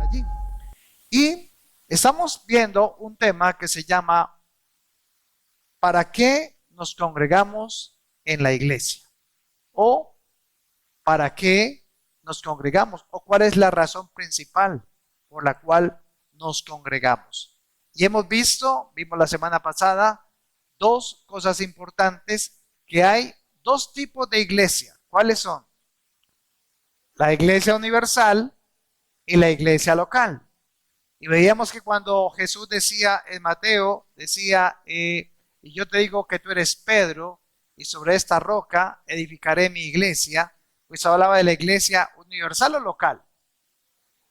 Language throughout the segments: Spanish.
Allí. Y estamos viendo un tema que se llama ¿para qué nos congregamos en la iglesia? O ¿para qué nos congregamos? ¿O cuál es la razón principal por la cual nos congregamos? Y vimos la semana pasada, dos cosas importantes, que hay dos tipos de iglesia. ¿Cuáles son? La iglesia universal y la iglesia local. Y veíamos que cuando Jesús decía en Mateo, decía, y yo te digo que tú eres Pedro, y sobre esta roca edificaré mi iglesia, pues hablaba de la iglesia universal o local.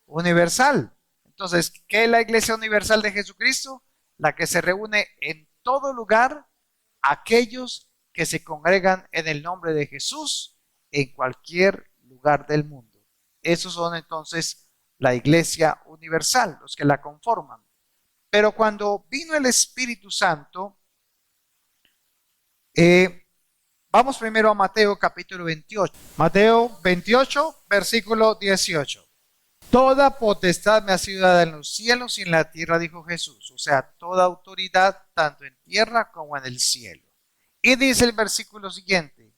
Universal. Entonces, ¿qué es la iglesia universal de Jesucristo? La que se reúne en todo lugar, aquellos que se congregan en el nombre de Jesús en cualquier lugar del mundo. Esos son entonces la iglesia universal, los que la conforman. Pero cuando vino el Espíritu Santo, vamos primero a Mateo capítulo 28. Mateo 28, versículo 18. Toda potestad me ha sido dada en los cielos y en la tierra, dijo Jesús. O sea, toda autoridad, tanto en tierra como en el cielo. Y dice el versículo siguiente,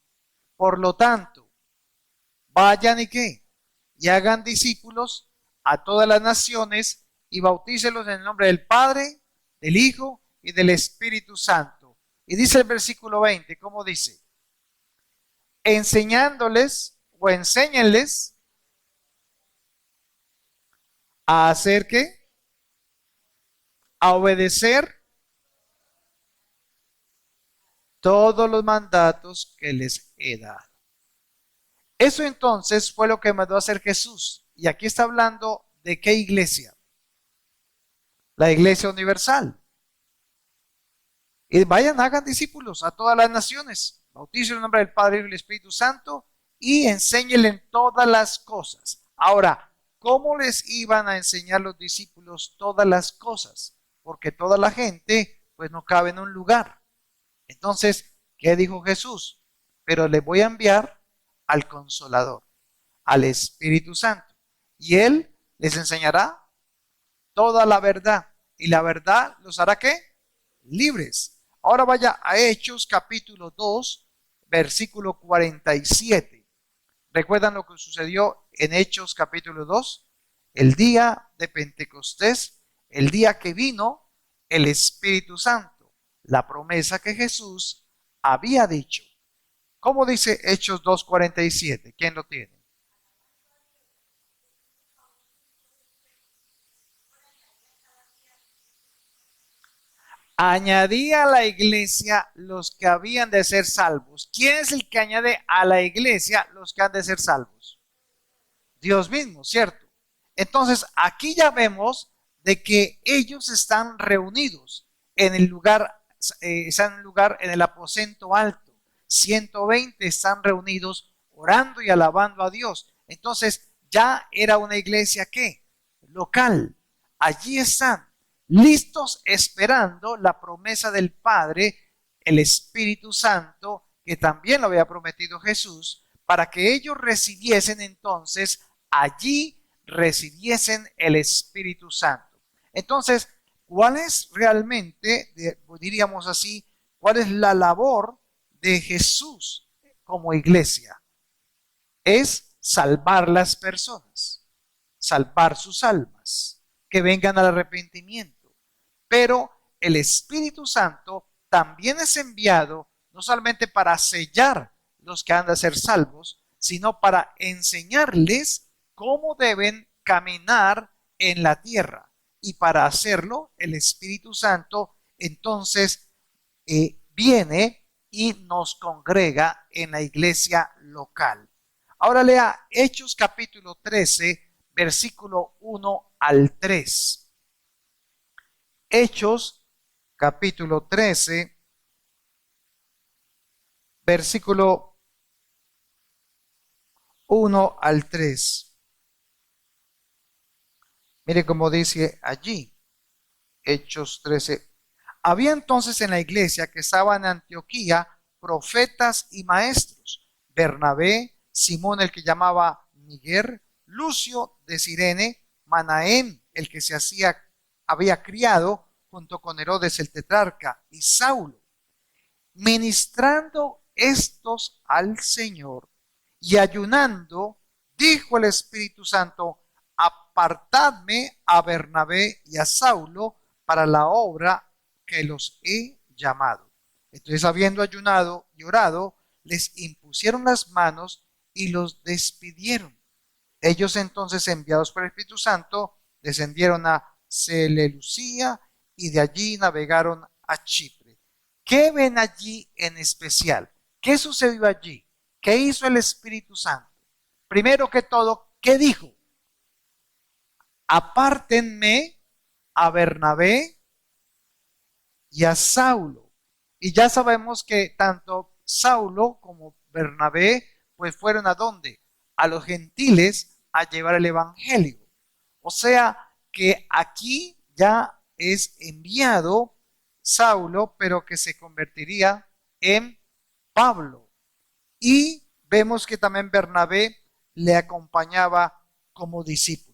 por lo tanto, vayan y qué, y hagan discípulos a todas las naciones y bautícelos en el nombre del Padre, del Hijo y del Espíritu Santo. Y dice el versículo 20, ¿cómo dice? Enseñándoles o enséñenles a hacer qué, a obedecer todos los mandatos que les he dado. Eso entonces fue lo que mandó a hacer Jesús. Y aquí está hablando de qué iglesia. La iglesia universal. Y vayan, hagan discípulos a todas las naciones. Bauticen en el nombre del Padre y del Espíritu Santo y enséñenle todas las cosas. Ahora, ¿cómo les iban a enseñar los discípulos todas las cosas? Porque toda la gente pues no cabe en un lugar. Entonces, ¿qué dijo Jesús? Pero les voy a enviar al Consolador, al Espíritu Santo. Y Él les enseñará toda la verdad. Y la verdad los hará ¿qué? Libres. Ahora vaya a Hechos capítulo 2, versículo 47. ¿Recuerdan lo que sucedió en Hechos capítulo 2? El día de Pentecostés, el día que vino el Espíritu Santo, la promesa que Jesús había dicho. ¿Cómo dice Hechos 2:47? ¿Quién lo tiene? Añadía a la iglesia los que habían de ser salvos. ¿Quién es el que añade a la iglesia los que han de ser salvos? Dios mismo, ¿cierto? Entonces, aquí ya vemos de que ellos están reunidos en el lugar, están en un lugar en el aposento alto. 120 están reunidos orando y alabando a Dios. Entonces, ya era una iglesia ¿qué? Local. Allí están, listos esperando la promesa del Padre, el Espíritu Santo, que también lo había prometido Jesús, para que ellos recibiesen entonces, allí recibiesen el Espíritu Santo. Entonces, ¿cuál es realmente, diríamos así, cuál es la labor de Jesús como iglesia? Es salvar las personas, salvar sus almas, que vengan al arrepentimiento. Pero el Espíritu Santo también es enviado no solamente para sellar los que han de ser salvos, sino para enseñarles cómo deben caminar en la tierra. y para hacerlo, el Espíritu Santo entonces viene y nos congrega en la iglesia local. Ahora lea Hechos capítulo 13, versículo 1 al 3. Hechos capítulo 13, versículo 1 al 3. Mire cómo dice allí, Hechos 13. Había entonces en la iglesia que estaba en Antioquía profetas y maestros: Bernabé, Simón el que llamaba Niger, Lucio de Cirene, Manaén el que había criado junto con Herodes el tetrarca, y Saulo. Ministrando estos al Señor y ayunando, dijo el Espíritu Santo: apartadme a Bernabé y a Saulo para la obra que los he llamado. Entonces, habiendo ayunado y orado, les impusieron las manos y los despidieron. Ellos entonces, enviados por el Espíritu Santo, descendieron a Seleucía y de allí navegaron a Chipre. ¿Qué ven allí en especial? ¿Qué sucedió allí? ¿Qué hizo el Espíritu Santo? Primero que todo, ¿qué dijo? Apártenme a Bernabé y a Saulo. Y ya sabemos que tanto Saulo como Bernabé pues fueron ¿a dónde? A los gentiles a llevar el evangelio. O sea que aquí ya es enviado Saulo, pero que se convertiría en Pablo. Y vemos que también Bernabé le acompañaba como discípulo.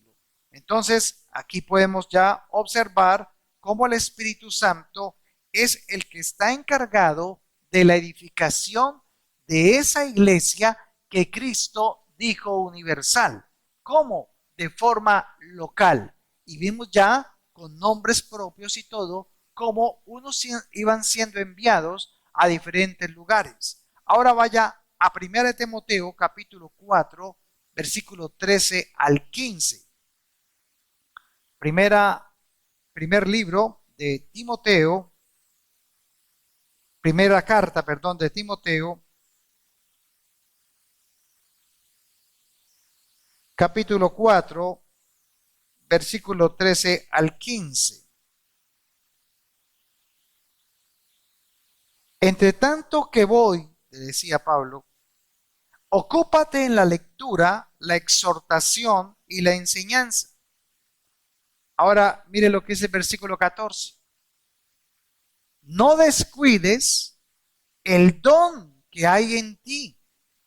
Entonces, aquí podemos ya observar cómo el Espíritu Santo es el que está encargado de la edificación de esa iglesia que Cristo dijo universal. ¿Cómo? De forma local. Y vimos ya con nombres propios y todo, cómo unos iban siendo enviados a diferentes lugares. Ahora vaya a 1 Timoteo capítulo 4, versículo 13 al 15. Primer libro de Timoteo, primera carta, perdón, de Timoteo, capítulo 4, versículo 13 al 15. Entre tanto que voy, le decía Pablo, ocúpate en la lectura, la exhortación y la enseñanza. Ahora mire lo que dice el versículo 14. No descuides el don que hay en ti,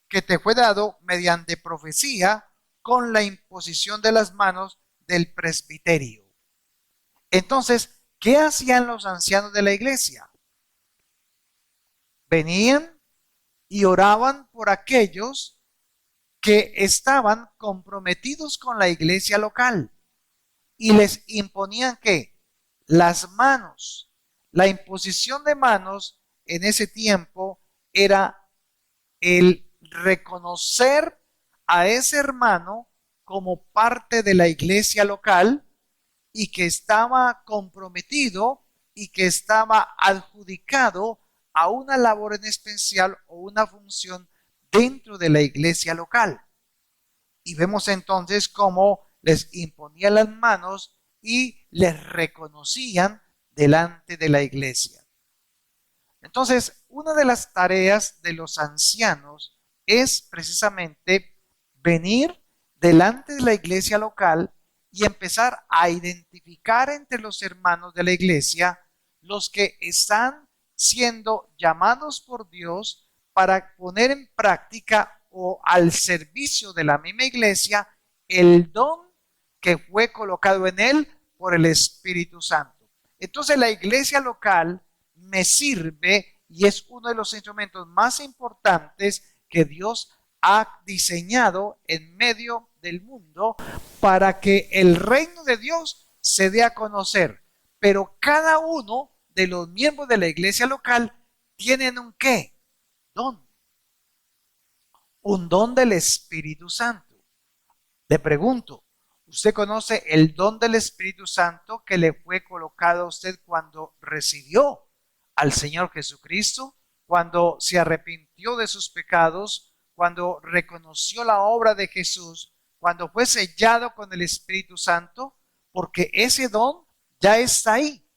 que te fue dado mediante profecía con la imposición de las manos del presbiterio. Entonces, ¿qué hacían los ancianos de la iglesia? Venían y oraban por aquellos que estaban comprometidos con la iglesia local y les imponían que las manos, la imposición de manos en ese tiempo era el reconocer a ese hermano como parte de la iglesia local y que estaba comprometido y que estaba adjudicado a una labor en especial o una función dentro de la iglesia local. Y vemos entonces cómo les imponían las manos y les reconocían delante de la iglesia. Entonces, una de las tareas de los ancianos es precisamente venir delante de la iglesia local y empezar a identificar entre los hermanos de la iglesia los que están siendo llamados por Dios para poner en práctica o al servicio de la misma iglesia el don que fue colocado en él por el Espíritu Santo. Entonces la iglesia local me sirve y es uno de los instrumentos más importantes que Dios ha diseñado en medio del mundo para que el reino de Dios se dé a conocer. Pero cada uno de los miembros de la iglesia local tienen un ¿qué? Don. Un don del Espíritu Santo. Le pregunto, Usted conoce el don del Espíritu Santo que le fue colocado a usted cuando recibió al Señor Jesucristo, cuando se arrepintió de sus pecados, cuando reconoció la obra de Jesús, cuando fue sellado con el Espíritu Santo, porque ese don ya está ahí,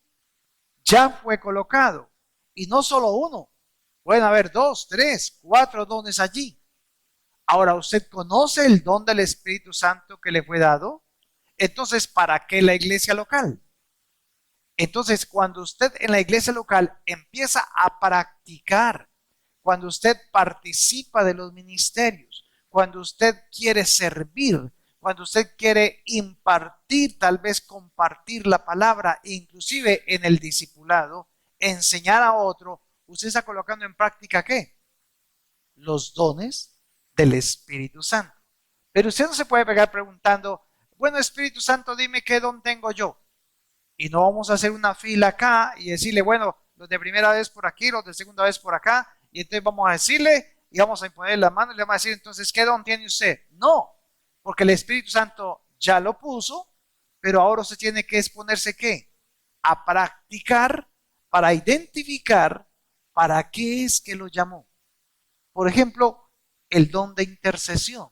ya fue colocado. Y no solo uno, pueden haber 2, 3, 4 dones allí. Ahora, ¿usted conoce el don del Espíritu Santo que le fue dado? Entonces, ¿para qué la iglesia local? Entonces, cuando usted en la iglesia local empieza a practicar, cuando usted participa de los ministerios, cuando usted quiere servir, cuando usted quiere impartir, tal vez compartir la palabra, inclusive en el discipulado, enseñar a otro, usted está colocando en práctica ¿qué? Los dones del Espíritu Santo. Pero usted no se puede pegar preguntando, bueno, Espíritu Santo, dime qué don tengo yo. Y no vamos a hacer una fila acá y decirle, bueno, los de primera vez por aquí, los de segunda vez por acá, y entonces vamos a decirle y vamos a imponer la mano y le vamos a decir, entonces, ¿qué don tiene usted? No, porque el Espíritu Santo ya lo puso, pero ahora usted tiene que exponerse ¿qué? A practicar para identificar para qué es que lo llamó. Por ejemplo, el don de intercesión.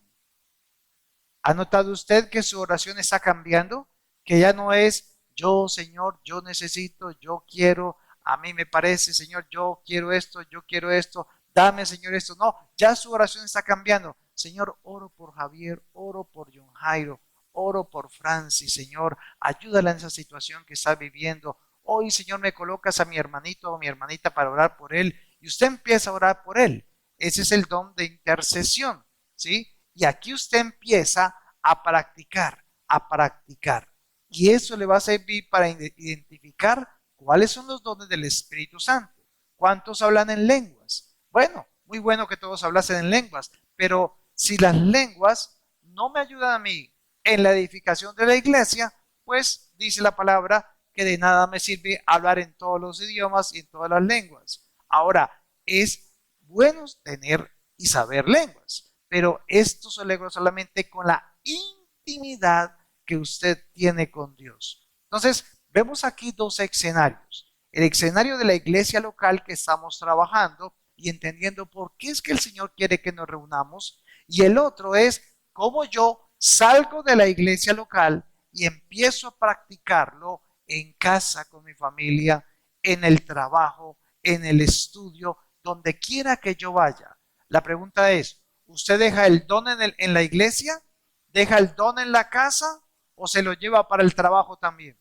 ¿Ha notado usted que su oración está cambiando? Que ya no es yo, Señor, yo necesito, yo quiero, a mí me parece, Señor, yo quiero esto, dame, Señor, esto. No, ya su oración está cambiando. Señor, oro por Javier, oro por John Jairo, oro por Francis, Señor, ayúdala en esa situación que está viviendo. Hoy, Señor, me colocas a mi hermanito o a mi hermanita para orar por él y usted empieza a orar por él. Ese es el don de intercesión, ¿sí? Y aquí usted empieza a practicar, a practicar. Y eso le va a servir para identificar cuáles son los dones del Espíritu Santo. ¿Cuántos hablan en lenguas? Bueno, muy bueno que todos hablasen en lenguas, pero si las lenguas no me ayudan a mí en la edificación de la iglesia, pues dice la palabra que de nada me sirve hablar en todos los idiomas y en todas las lenguas. Ahora, es bueno tener y saber lenguas, pero esto se logra solamente con la intimidad que usted tiene con Dios. Entonces, vemos aquí dos escenarios. El escenario de la iglesia local que estamos trabajando y entendiendo por qué es que el Señor quiere que nos reunamos. Y el otro es cómo yo salgo de la iglesia local y empiezo a practicarlo en casa con mi familia, en el trabajo, en el estudio, donde quiera que yo vaya. La pregunta es, ¿usted deja el don en la iglesia? ¿Deja el don en la casa? ¿O se lo lleva para el trabajo también?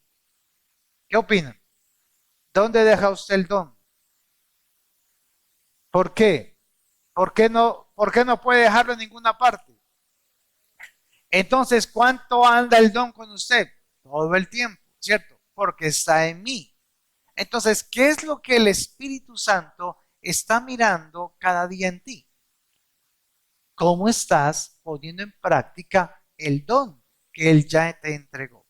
¿Qué opinan? ¿Dónde deja usted el don? ¿Por qué? ¿Por qué no puede dejarlo en ninguna parte? Entonces, ¿cuánto anda el don con usted? Todo el tiempo, ¿cierto? Porque está en mí. Entonces, ¿qué es lo que el Espíritu Santo está mirando cada día en ti? ¿Cómo estás poniendo en práctica el don que Él ya te entregó?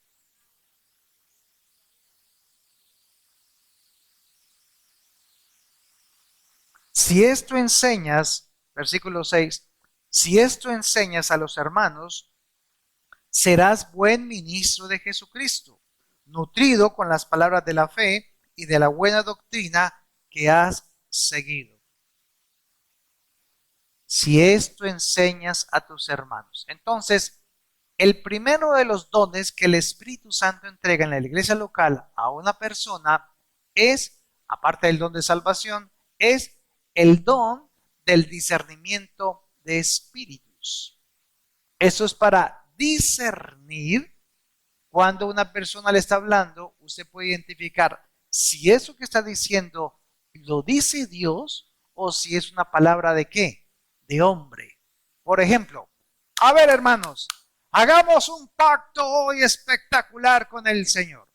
Si esto enseñas, versículo 6, si esto enseñas a los hermanos, serás buen ministro de Jesucristo, nutrido con las palabras de la fe y de la buena doctrina que has seguido. Si esto enseñas a tus hermanos. Entonces, el primero de los dones que el Espíritu Santo entrega en la iglesia local a una persona es, aparte del don de salvación, es el don del discernimiento de espíritus. Eso es para discernir cuando una persona le está hablando, usted puede identificar si eso que está diciendo lo dice Dios o si es una palabra de qué, de hombre. Por ejemplo, a ver hermanos, hagamos un pacto hoy espectacular con el Señor.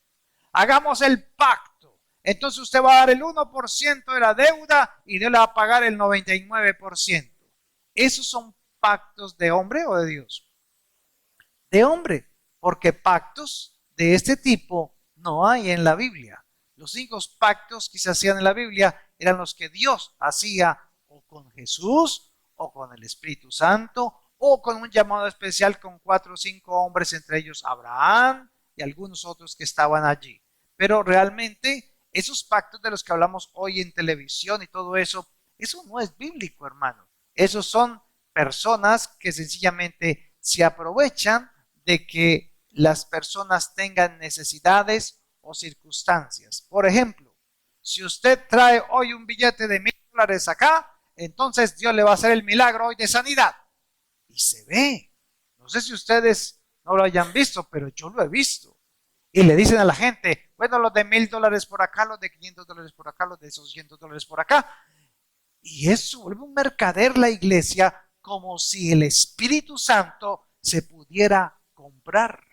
Hagamos el pacto. Entonces usted va a dar el 1% de la deuda y no le va a pagar el 99%. ¿Esos son pactos de hombre o de Dios? De hombre, porque pactos de este tipo no hay en la Biblia. Los únicos pactos que se hacían en la Biblia eran los que Dios hacía o con Jesús, o con el Espíritu Santo, o con un llamado especial con 4 o 5 hombres, entre ellos Abraham y algunos otros que estaban allí. Pero realmente esos pactos de los que hablamos hoy en televisión y todo eso, eso no es bíblico, hermano. Esos son personas que sencillamente se aprovechan de que las personas tengan necesidades o circunstancias. Por ejemplo, si usted trae hoy un billete de $1000 acá, entonces Dios le va a hacer el milagro hoy de sanidad. Y se ve. No sé si ustedes no lo hayan visto, pero yo lo he visto. Y le dicen a la gente, bueno, los de $1000 por acá, los de $500 por acá, los de $200 por acá. Y eso vuelve un mercader la iglesia, como si el Espíritu Santo se pudiera comprar.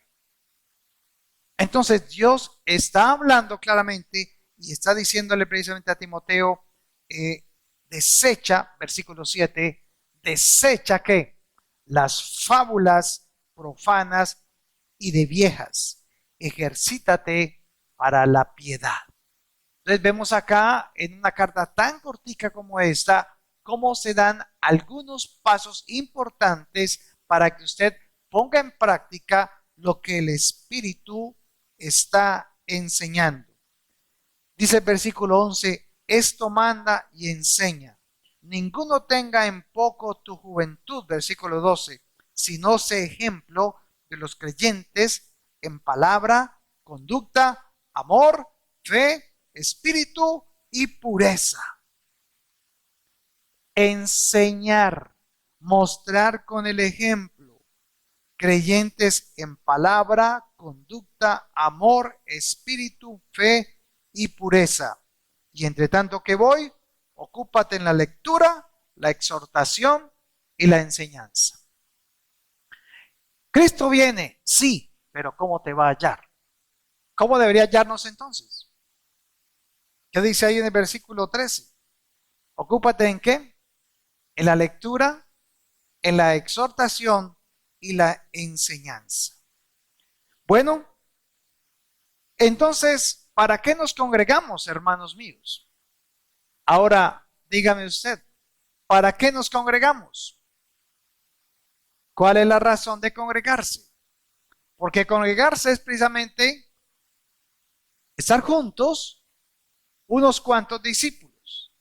Entonces Dios está hablando claramente y está diciéndole precisamente a Timoteo, desecha, versículo 7, desecha que las fábulas profanas y de viejas, ejercítate para la piedad. Entonces vemos acá en una carta tan cortica como esta, cómo se dan algunos pasos importantes para que usted ponga en práctica lo que el Espíritu está enseñando. Dice el versículo 11, esto manda y enseña. Ninguno tenga en poco tu juventud, versículo 12, sino sé ejemplo de los creyentes en palabra, conducta, amor, fe, espíritu y pureza. Enseñar, mostrar con el ejemplo, creyentes en palabra, conducta, amor, espíritu, fe y pureza. Y entre tanto que voy, ocúpate en la lectura, la exhortación y la enseñanza. Cristo viene, sí, pero ¿cómo te va a hallar? ¿Cómo debería hallarnos entonces? ¿Qué dice ahí en el versículo 13? Ocúpate en qué? En la lectura, en la exhortación y la enseñanza. Bueno, entonces, ¿para qué nos congregamos, hermanos míos? Ahora, dígame usted, ¿para qué nos congregamos? ¿Cuál es la razón de congregarse? Porque congregarse es precisamente estar juntos unos cuantos discípulos.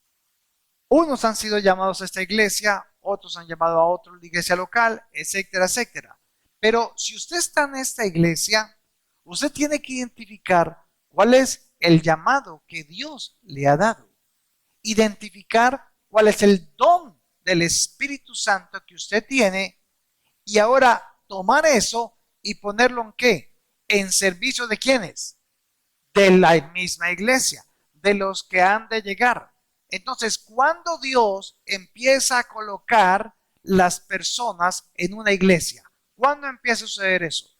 Unos han sido llamados a esta iglesia, otros han llamado a otro la iglesia local, etcétera, etcétera. Pero si usted está en esta iglesia, usted tiene que identificar cuál es el llamado que Dios le ha dado. Identificar cuál es el don del Espíritu Santo que usted tiene y ahora tomar eso y ponerlo en qué? En servicio de quiénes? De la misma iglesia, de los que han de llegar. Entonces, cuando Dios empieza a colocar las personas en una iglesia, ¿cuándo empieza a suceder eso?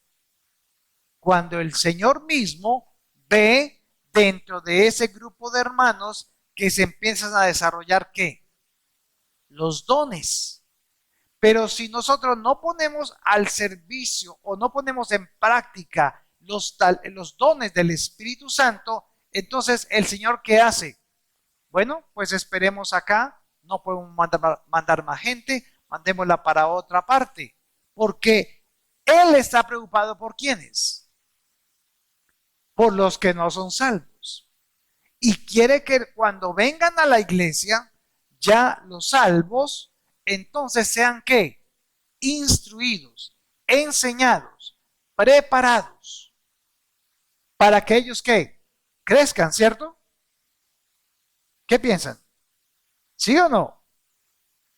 Cuando el Señor mismo ve dentro de ese grupo de hermanos que se empiezan a desarrollar ¿qué? Los dones. Pero si nosotros no ponemos al servicio o no ponemos en práctica los dones del Espíritu Santo, entonces el Señor ¿qué hace? Bueno, pues esperemos acá, no podemos mandar más gente, mandémosla para otra parte, porque Él está preocupado por quiénes, por los que no son salvos. Y quiere que cuando vengan a la iglesia, ya los salvos, entonces sean ¿qué? Instruidos, enseñados, preparados, para que ellos ¿qué? Crezcan, ¿cierto? ¿Qué piensan? ¿Sí o no?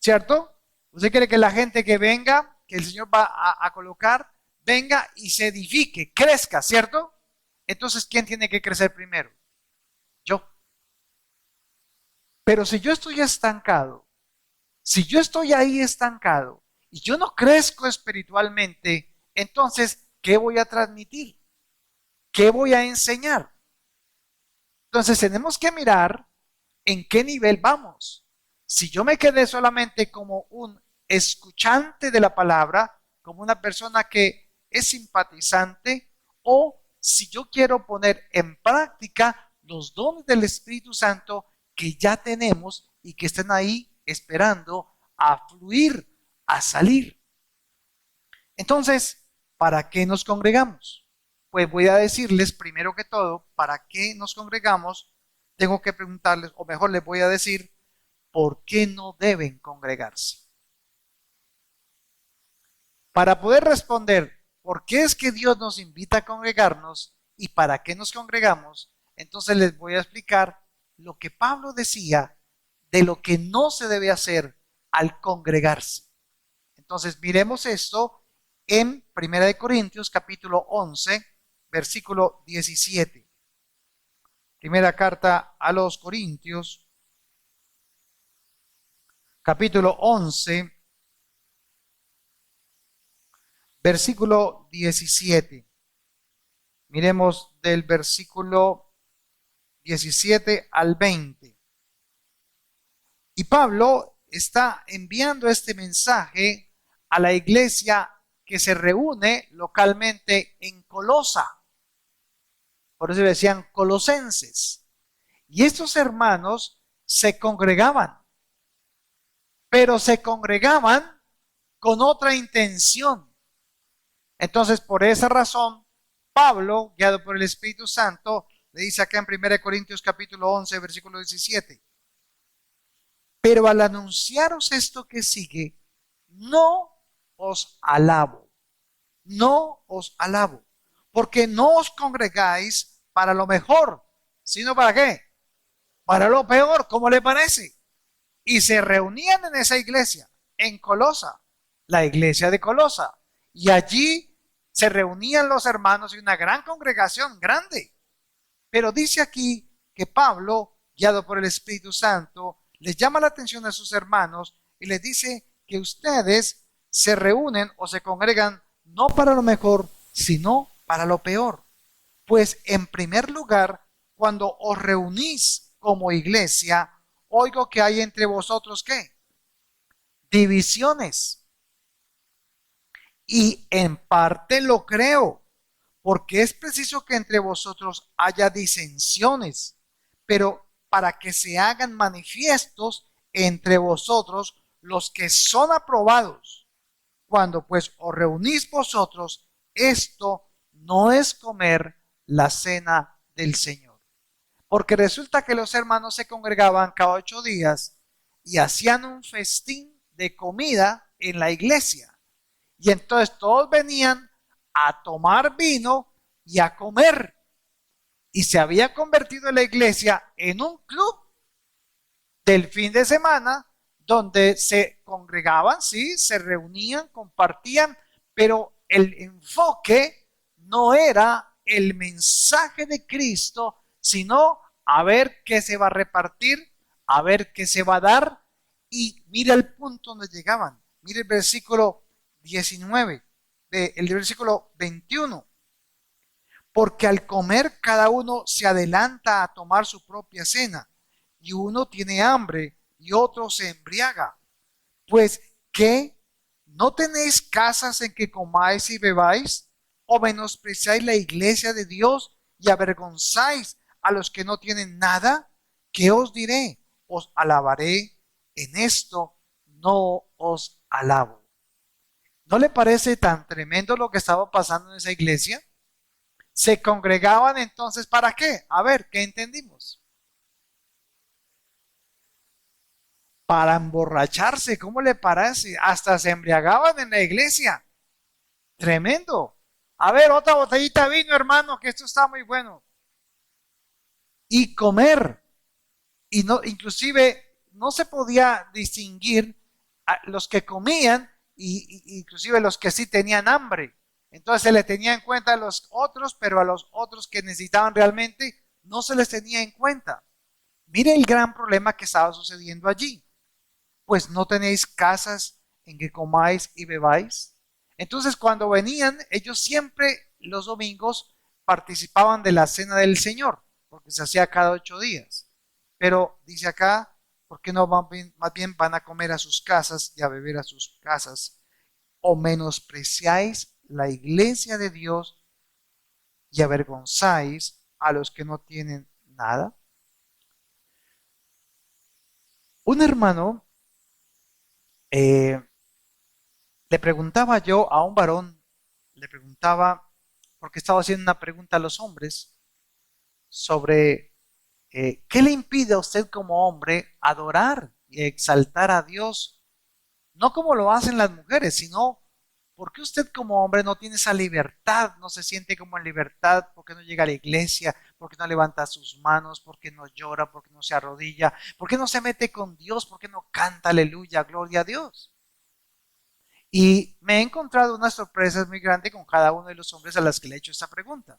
¿Cierto? ¿Usted quiere que la gente que venga, que el Señor va a colocar, venga y se edifique, crezca, ¿cierto? Entonces, ¿quién tiene que crecer primero? Yo. Pero si yo estoy estancado, si yo estoy ahí estancado y yo no crezco espiritualmente, entonces, ¿qué voy a transmitir? ¿Qué voy a enseñar? Entonces, tenemos que mirar en qué nivel vamos. Si yo me quedé solamente como un escuchante de la palabra, como una persona que es simpatizante, o si yo quiero poner en práctica los dones del Espíritu Santo que ya tenemos y que están ahí esperando a fluir, a salir. Entonces, ¿para qué nos congregamos? Pues voy a decirles primero que todo, ¿para qué nos congregamos? Tengo que preguntarles, o mejor les voy a decir, ¿por qué no deben congregarse? Para poder responder por qué es que Dios nos invita a congregarnos y para qué nos congregamos, entonces les voy a explicar lo que Pablo decía de lo que no se debe hacer al congregarse. Entonces miremos esto en 1 Corintios capítulo 11, versículo 17. Primera carta a los Corintios, capítulo 11, versículo 17. Miremos del versículo 17 al 20. Y Pablo está enviando este mensaje a la iglesia que se reúne localmente en Colosa. Por eso decían colosenses. Y estos hermanos se congregaban, pero se congregaban con otra intención. Entonces, por esa razón, Pablo, guiado por el Espíritu Santo, le dice acá en 1 Corintios capítulo 11, versículo 17, pero al anunciaros esto que sigue, no os alabo, no os alabo, porque no os congregáis para lo mejor, sino para qué, para lo peor, ¿cómo le parece? Y se reunían en esa iglesia, en Colosa, la iglesia de Colosa, y allí se reunían los hermanos y una gran congregación, grande. Pero dice aquí que Pablo, guiado por el Espíritu Santo, les llama la atención a sus hermanos y les dice que ustedes se reúnen o se congregan no para lo mejor, sino para lo peor. Pues en primer lugar, cuando os reunís como iglesia, oigo que hay entre vosotros ¿qué? Divisiones. Y en parte lo creo, porque es preciso que entre vosotros haya disensiones, pero para que se hagan manifiestos entre vosotros los que son aprobados. Cuando pues os reunís vosotros, esto no es comer la cena del Señor. Porque resulta que los hermanos se congregaban cada 8 días y hacían un festín de comida en la iglesia. Y entonces todos venían a tomar vino y a comer. Y se había convertido la iglesia en un club del fin de semana donde se congregaban, sí, se reunían, compartían, pero el enfoque no era el mensaje de Cristo, sino a ver qué se va a repartir, a ver qué se va a dar. Y mira el punto donde llegaban. Mira el versículo 19, el versículo 21. Porque al comer cada uno se adelanta a tomar su propia cena, y uno tiene hambre y otro se embriaga. Pues, ¿qué? ¿No tenéis casas en que comáis y bebáis? ¿O menospreciáis la iglesia de Dios y avergonzáis a los que no tienen nada? ¿Qué os diré? Os alabaré, en esto no os alabo. ¿No le parece tan tremendo lo que estaba pasando en esa iglesia? Se congregaban entonces, ¿para qué? A ver, ¿qué entendimos? Para emborracharse, ¿cómo le parece? Hasta se embriagaban en la iglesia. Tremendo. A ver, otra botellita de vino, hermano, que esto está muy bueno. Y comer. Y no, inclusive no se podía distinguir a los que comían inclusive los que sí tenían hambre. Entonces se les tenía en cuenta a los otros, pero a los otros que necesitaban realmente no se les tenía en cuenta. Mire el gran problema que estaba sucediendo allí. Pues no tenéis casas en que comáis y bebáis. Entonces cuando venían, ellos siempre los domingos participaban de la cena del Señor, porque se hacía cada 8 días. Pero dice acá, ¿por qué no más bien van a comer a sus casas y a beber a sus casas? ¿O menospreciáis la iglesia de Dios y avergonzáis a los que no tienen nada? Un hermano eh, Le preguntaba yo a un varón, le preguntaba, porque estaba haciendo una pregunta a los hombres sobre qué le impide a usted como hombre adorar y exaltar a Dios, no como lo hacen las mujeres, sino ¿por qué usted como hombre no tiene esa libertad, no se siente como en libertad? ¿Por qué no llega a la iglesia? ¿Por qué no levanta sus manos? ¿Por qué no llora? ¿Por qué no se arrodilla? ¿Por qué no se mete con Dios? ¿Por qué no canta aleluya, gloria a Dios? Y me he encontrado unas sorpresas muy grandes con cada uno de los hombres a los que le he hecho esta pregunta,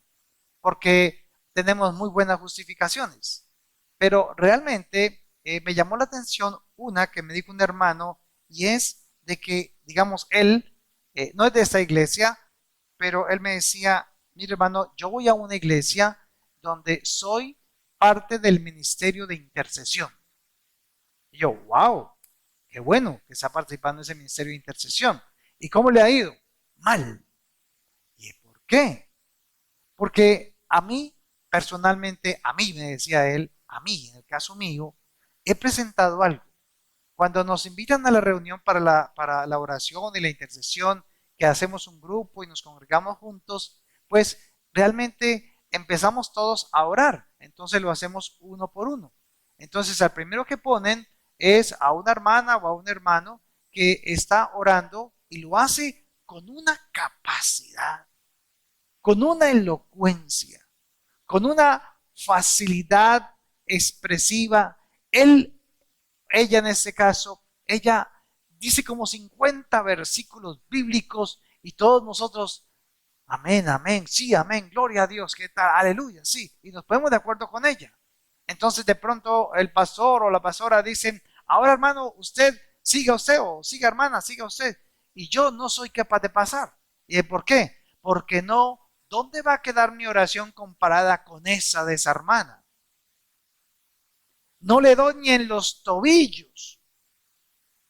porque tenemos muy buenas justificaciones. Pero realmente me llamó la atención una que me dijo un hermano y es de que, digamos, él no es de esta iglesia, pero él me decía, mire hermano, yo voy a una iglesia donde soy parte del ministerio de intercesión. Y yo, wow, qué bueno que está participando en ese ministerio de intercesión. ¿Y cómo le ha ido? Mal. ¿Y por qué? Porque a mí, personalmente, a mí, me decía él, a mí, en el caso mío, he presentado algo. Cuando nos invitan a la reunión para la oración y la intercesión, que hacemos un grupo y nos congregamos juntos, pues realmente empezamos todos a orar. Entonces lo hacemos uno por uno. Entonces al primero que ponen es a una hermana o a un hermano que está orando y lo hace con una capacidad, con una elocuencia, con una facilidad expresiva. Él, ella en este caso, ella dice como 50 versículos bíblicos y todos nosotros, amén, amén, sí, amén, gloria a Dios, ¿qué tal? Aleluya, sí, y nos ponemos de acuerdo con ella. Entonces de pronto el pastor o la pastora dicen, ahora hermano, usted, siga usted o siga hermana, siga usted. Y yo no soy capaz de pasar. ¿Y por qué? Porque no, ¿dónde va a quedar mi oración comparada con esa de esa hermana? No le doy ni en los tobillos.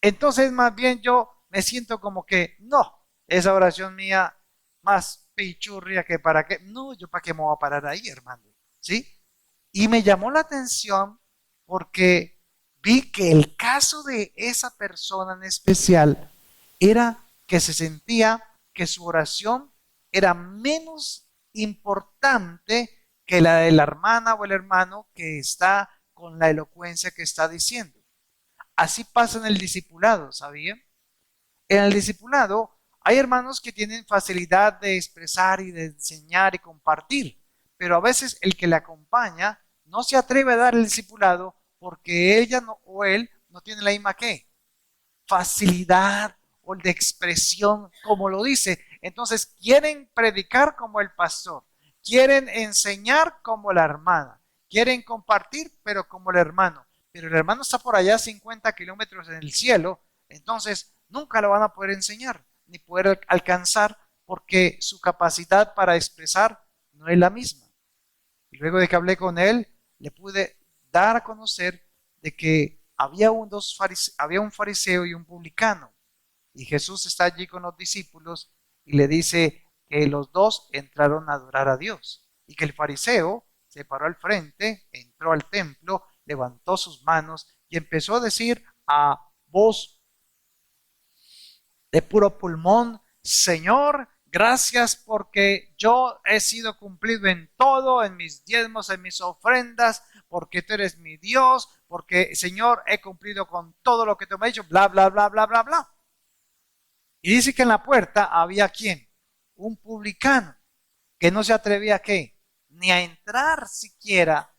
Entonces más bien yo me siento como que, no, esa oración mía más pichurria que para qué. No, yo para qué me voy a parar ahí, hermano. ¿Sí? Y me llamó la atención porque vi que el caso de esa persona en especial era que se sentía que su oración era menos importante que la de la hermana o el hermano que está con la elocuencia que está diciendo. Así pasa en el discipulado, ¿sabía? En el discipulado hay hermanos que tienen facilidad de expresar y de enseñar y compartir, pero a veces el que le acompaña no se atreve a dar el discipulado porque ella no, o él no tiene la misma que facilidad o de expresión como lo dice. Entonces quieren predicar como el pastor, quieren enseñar como la hermana, quieren compartir pero como el hermano. Pero el hermano está por allá 50 kilómetros en el cielo, entonces nunca lo van a poder enseñar ni poder alcanzar porque su capacidad para expresar no es la misma. Y luego de que hablé con él, le pude dar a conocer de que había un fariseo y un publicano. Y Jesús está allí con los discípulos y le dice que los dos entraron a adorar a Dios. Y que el fariseo se paró al frente, entró al templo, levantó sus manos y empezó a decir a voz de puro pulmón, Señor, gracias porque yo he sido cumplido en todo, en mis diezmos, en mis ofrendas, porque tú eres mi Dios, porque Señor, he cumplido con todo lo que tú me has dicho, bla, bla, bla, bla, bla, bla. Y dice que en la puerta había quién, un publicano, que no se atrevía a qué, ni a entrar siquiera.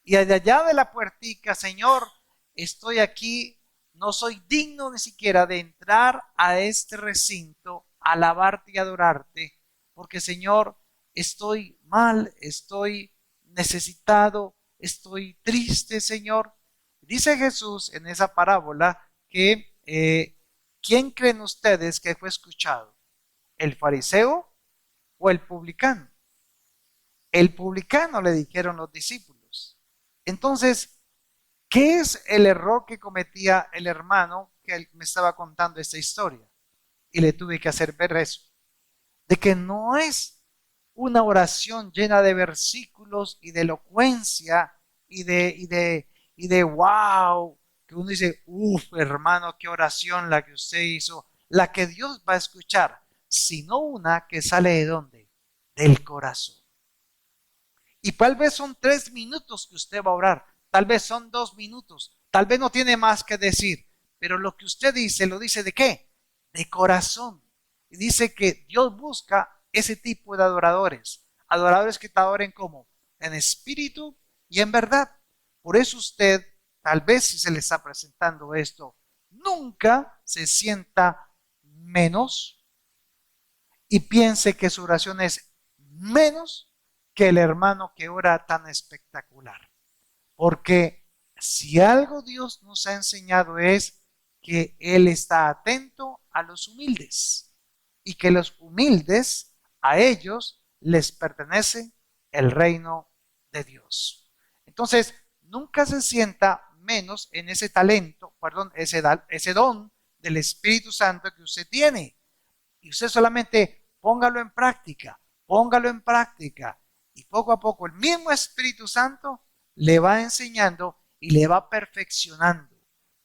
Y de allá de la puertica, Señor, estoy aquí, no soy digno ni siquiera de entrar a este recinto, alabarte y adorarte, porque Señor, estoy mal, estoy necesitado, estoy triste, Señor. Dice Jesús en esa parábola que, ¿quién creen ustedes que fue escuchado? ¿El fariseo o el publicano? El publicano, le dijeron los discípulos. Entonces, ¿qué es el error que cometía el hermano que me estaba contando esta historia? Y le tuve que hacer ver eso, de que no es una oración llena de versículos y de elocuencia y de wow, que uno dice, uff, hermano, qué oración la que usted hizo, la que Dios va a escuchar, sino una que sale ¿de dónde? Del corazón. Y tal vez son 3 minutos que usted va a orar, tal vez son 2 minutos, tal vez no tiene más que decir, pero lo que usted dice, ¿lo dice de qué? De corazón. Y dice que Dios busca ese tipo de adoradores, adoradores que te adoren como en espíritu y en verdad. Por eso usted, tal vez si se le está presentando esto, nunca se sienta menos y piense que su oración es menos que el hermano que ora tan espectacular. Porque si algo Dios nos ha enseñado es que Él está atento a los humildes y que los humildes, a ellos les pertenece el reino de Dios. Entonces, nunca se sienta menos en ese talento, perdón, ese don del Espíritu Santo que usted tiene. Y usted solamente póngalo en práctica. Y poco a poco el mismo Espíritu Santo le va enseñando y le va perfeccionando.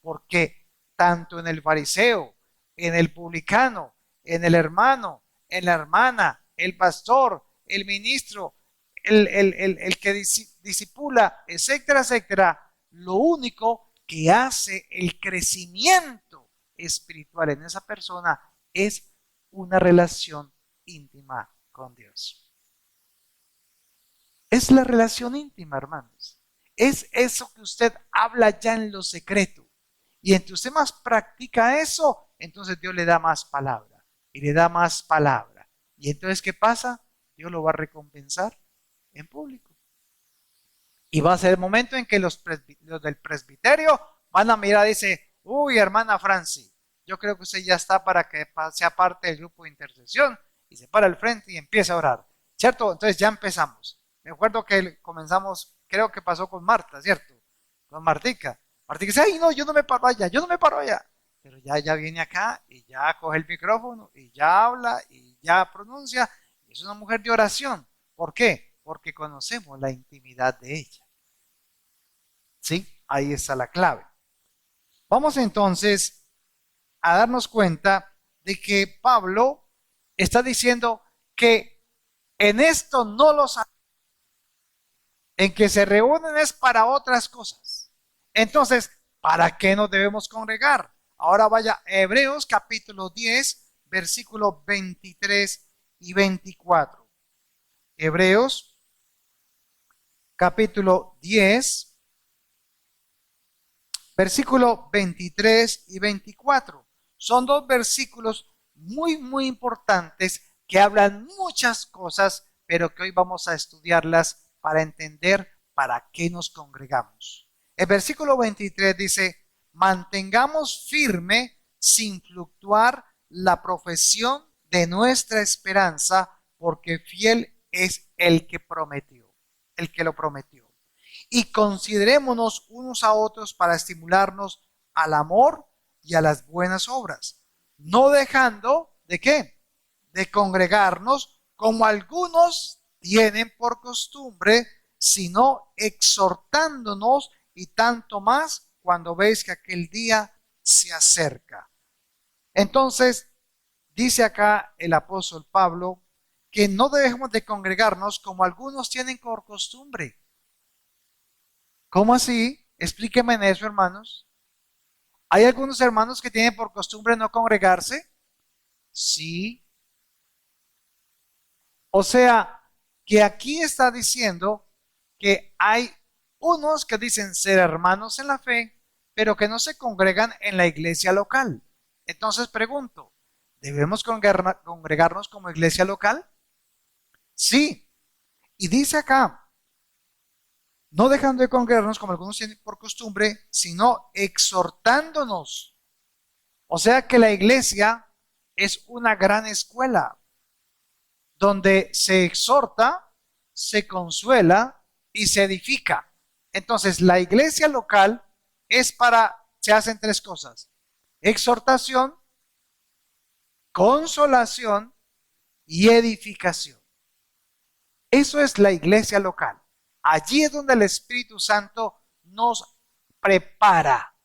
Porque tanto en el fariseo, en el publicano, en el hermano, en la hermana, el pastor, el ministro, el que disipula, etcétera, etcétera, lo único que hace el crecimiento espiritual en esa persona es una relación íntima con Dios. Es la relación íntima, hermanos. Es eso que usted habla ya en lo secreto. Y entre usted más practica eso, entonces Dios le da más palabra. Y le da más palabra. Y entonces, ¿qué pasa? Dios lo va a recompensar en público. Y va a ser el momento en que los del presbiterio van a mirar y dice, uy, hermana Franci, yo creo que usted ya está para que sea parte del grupo de intercesión y se para al frente y empieza a orar, ¿cierto? Entonces ya empezamos. Me acuerdo que comenzamos, creo que pasó con Marta, ¿cierto? Con Martica. Martica dice, ay, no, yo no me paro allá, yo no me paro allá. Pero ya viene acá y ya coge el micrófono y ya habla y ya pronuncia. Es una mujer de oración. ¿Por qué? Porque conocemos la intimidad de ella. ¿Sí? Ahí está la clave. Vamos entonces a darnos cuenta de que Pablo está diciendo que en esto no los en que se reúnen es para otras cosas. Entonces, ¿para qué nos debemos congregar? Ahora vaya a Hebreos capítulo 10, versículos 23 y 24. Hebreos capítulo 10, versículo 23 y 24. Son dos versículos muy importantes que hablan muchas cosas, pero que hoy vamos a estudiarlas para entender para qué nos congregamos. El versículo 23 dice, mantengamos firme sin fluctuar la profesión de nuestra esperanza, porque fiel es el que prometió, el que lo prometió. Y considerémonos unos a otros para estimularnos al amor y a las buenas obras, no dejando de qué, de congregarnos como algunos tienen por costumbre, sino exhortándonos y tanto más cuando veis que aquel día se acerca. Entonces, dice acá el apóstol Pablo que no debemos de congregarnos como algunos tienen por costumbre. ¿Cómo así? Explíqueme en eso, hermanos. ¿Hay algunos hermanos que tienen por costumbre no congregarse? Sí. O sea, que aquí está diciendo que hay unos que dicen ser hermanos en la fe, pero que no se congregan en la iglesia local. Entonces pregunto, ¿debemos congregarnos como iglesia local? Sí. Y dice acá, no dejando de congregarnos como algunos tienen por costumbre, sino exhortándonos. O sea que la iglesia es una gran escuela donde se exhorta, se consuela y se edifica. Entonces, la iglesia local se hacen tres cosas: exhortación, consolación y edificación. Eso es la iglesia local. Allí es donde el Espíritu Santo nos prepara.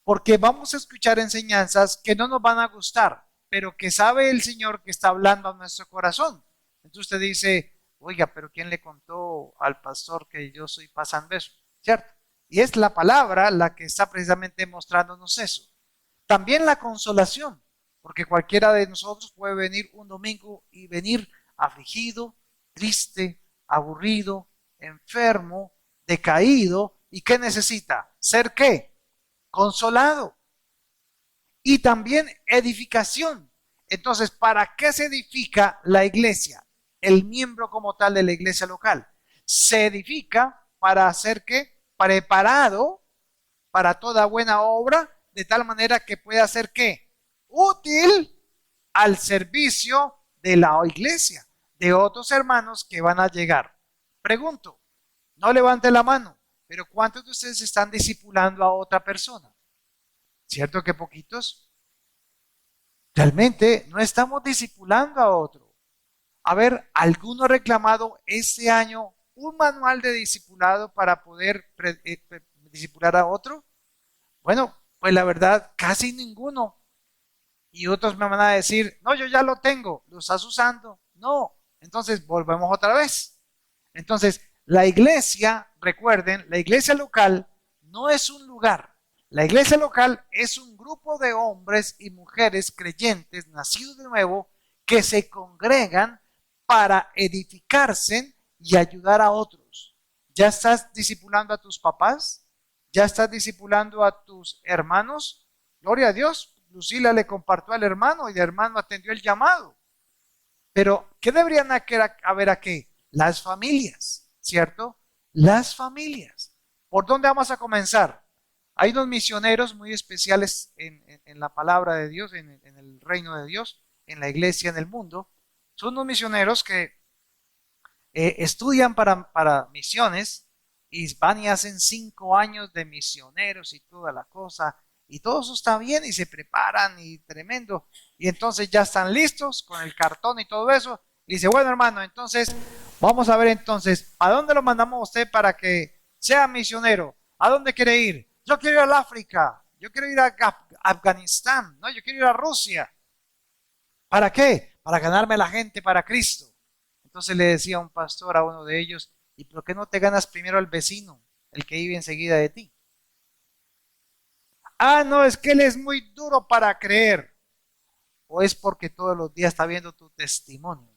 porque vamos a escuchar enseñanzas que no nos van a gustar, pero que sabe el Señor que está hablando a nuestro corazón. Entonces usted dice, oiga, pero ¿quién le contó al pastor que yo soy pasando eso? ¿Cierto? Y es la palabra la que está precisamente mostrándonos eso. También la consolación, porque cualquiera de nosotros puede venir un domingo y venir afligido, triste, aburrido, enfermo, decaído. ¿Y qué necesita? ¿Ser qué? Consolado. Y también edificación. Entonces, ¿para qué se edifica la iglesia? El miembro como tal de la iglesia local. Se edifica para hacer qué? Preparado para toda buena obra, de tal manera que pueda ser qué? Útil al servicio de la iglesia, de otros hermanos que van a llegar. Pregunto, no levante la mano, pero ¿cuántos de ustedes están discipulando a otra persona? ¿Cierto que poquitos? Realmente no estamos discipulando a otro. A ver, ¿alguno ha reclamado este año un manual de discipulado para poder discipular a otro? Bueno, pues la verdad, casi ninguno. Y otros me van a decir, no, yo ya lo tengo, ¿lo estás usando? No. Entonces, volvemos otra vez. Entonces, la iglesia, recuerden, la iglesia local no es un lugar. La iglesia local es un grupo de hombres y mujeres creyentes, nacidos de nuevo, que se congregan para edificarse y ayudar a otros. ¿Ya estás discipulando a tus papás? ¿Ya estás discipulando a tus hermanos? Gloria a Dios. Lucila le compartió al hermano y el hermano atendió el llamado. Pero, ¿qué deberían haber aquí? Las familias, ¿cierto? Las familias. ¿Por dónde vamos a comenzar? Hay unos misioneros muy especiales en la palabra de Dios, en el reino de Dios, en la iglesia, en el mundo. Son unos misioneros que estudian para misiones y van y hacen 5 años de misioneros y toda la cosa. Y todo eso está bien y se preparan y tremendo. Y entonces ya están listos con el cartón y todo eso. Y dice, bueno hermano, entonces vamos a ver entonces, ¿a dónde lo mandamos a usted para que sea misionero? ¿A dónde quiere ir? Yo quiero ir al África, yo quiero ir a Afganistán, no, yo quiero ir a Rusia. ¿Para qué? Para ganarme a la gente para Cristo. Entonces le decía un pastor a uno de ellos, ¿y por qué no te ganas primero al vecino, el que vive enseguida de ti? Ah, no, es que él es muy duro para creer. O es porque todos los días está viendo tu testimonio.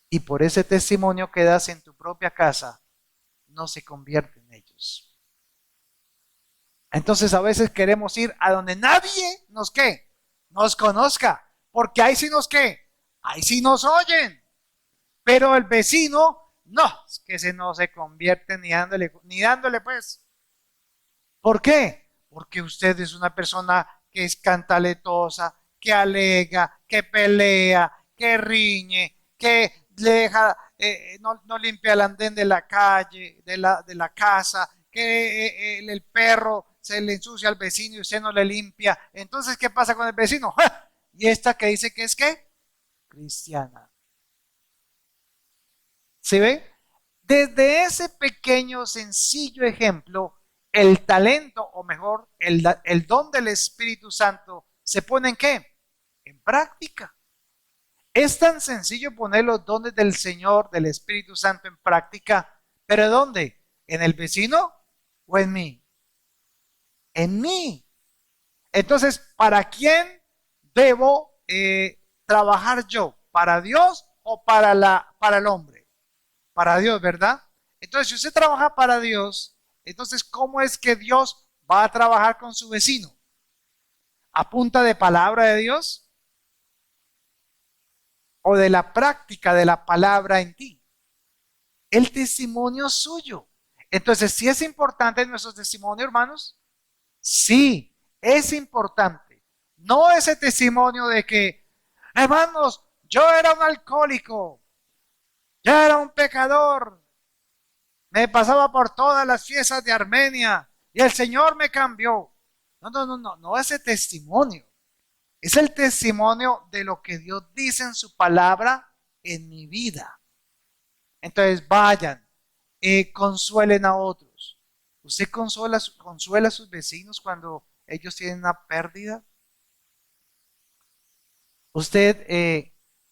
Y por ese testimonio que das en tu propia casa, no se convierte en ellos. Entonces a veces queremos ir a donde nadie nos ¿qué? Nos conozca. Porque ahí sí nos ¿qué? Ahí sí nos oyen. Pero el vecino, no, es que ese no se convierte ni dándole pues. ¿Por qué? Porque usted es una persona que es cantaletosa, que alega, que pelea, que riñe, que deja, no limpia el andén de la calle, de la casa, que el perro se le ensucia al vecino y usted no le limpia. Entonces, ¿qué pasa con el vecino? ¡Ja! Y esta que dice que es ¿qué? Cristiana. ¿Se ve? Desde ese pequeño, sencillo ejemplo, el talento, o mejor, el don del Espíritu Santo, ¿se pone en qué? En práctica. Es tan sencillo poner los dones del Señor, del Espíritu Santo en práctica, pero ¿dónde? ¿En el vecino o en mí? En mí. Entonces, ¿para quién debo trabajar yo? ¿Para Dios o para el hombre? Para Dios, ¿verdad? Entonces, si usted trabaja para Dios, entonces, ¿cómo es que Dios va a trabajar con su vecino? ¿A punta de palabra de Dios o de la práctica de la palabra en ti? El testimonio suyo. Entonces, ¿sí es importante nuestro testimonio, hermanos? Sí, es importante. No ese testimonio de que, hermanos, yo era un alcohólico, yo era un pecador, me pasaba por todas las fiestas de Armenia y el Señor me cambió. No, no, no, no, no ese testimonio. Es el testimonio de lo que Dios dice en su palabra en mi vida. Entonces vayan, consuelen a otros, ¿Usted consuela a sus vecinos cuando ellos tienen una pérdida? ¿Usted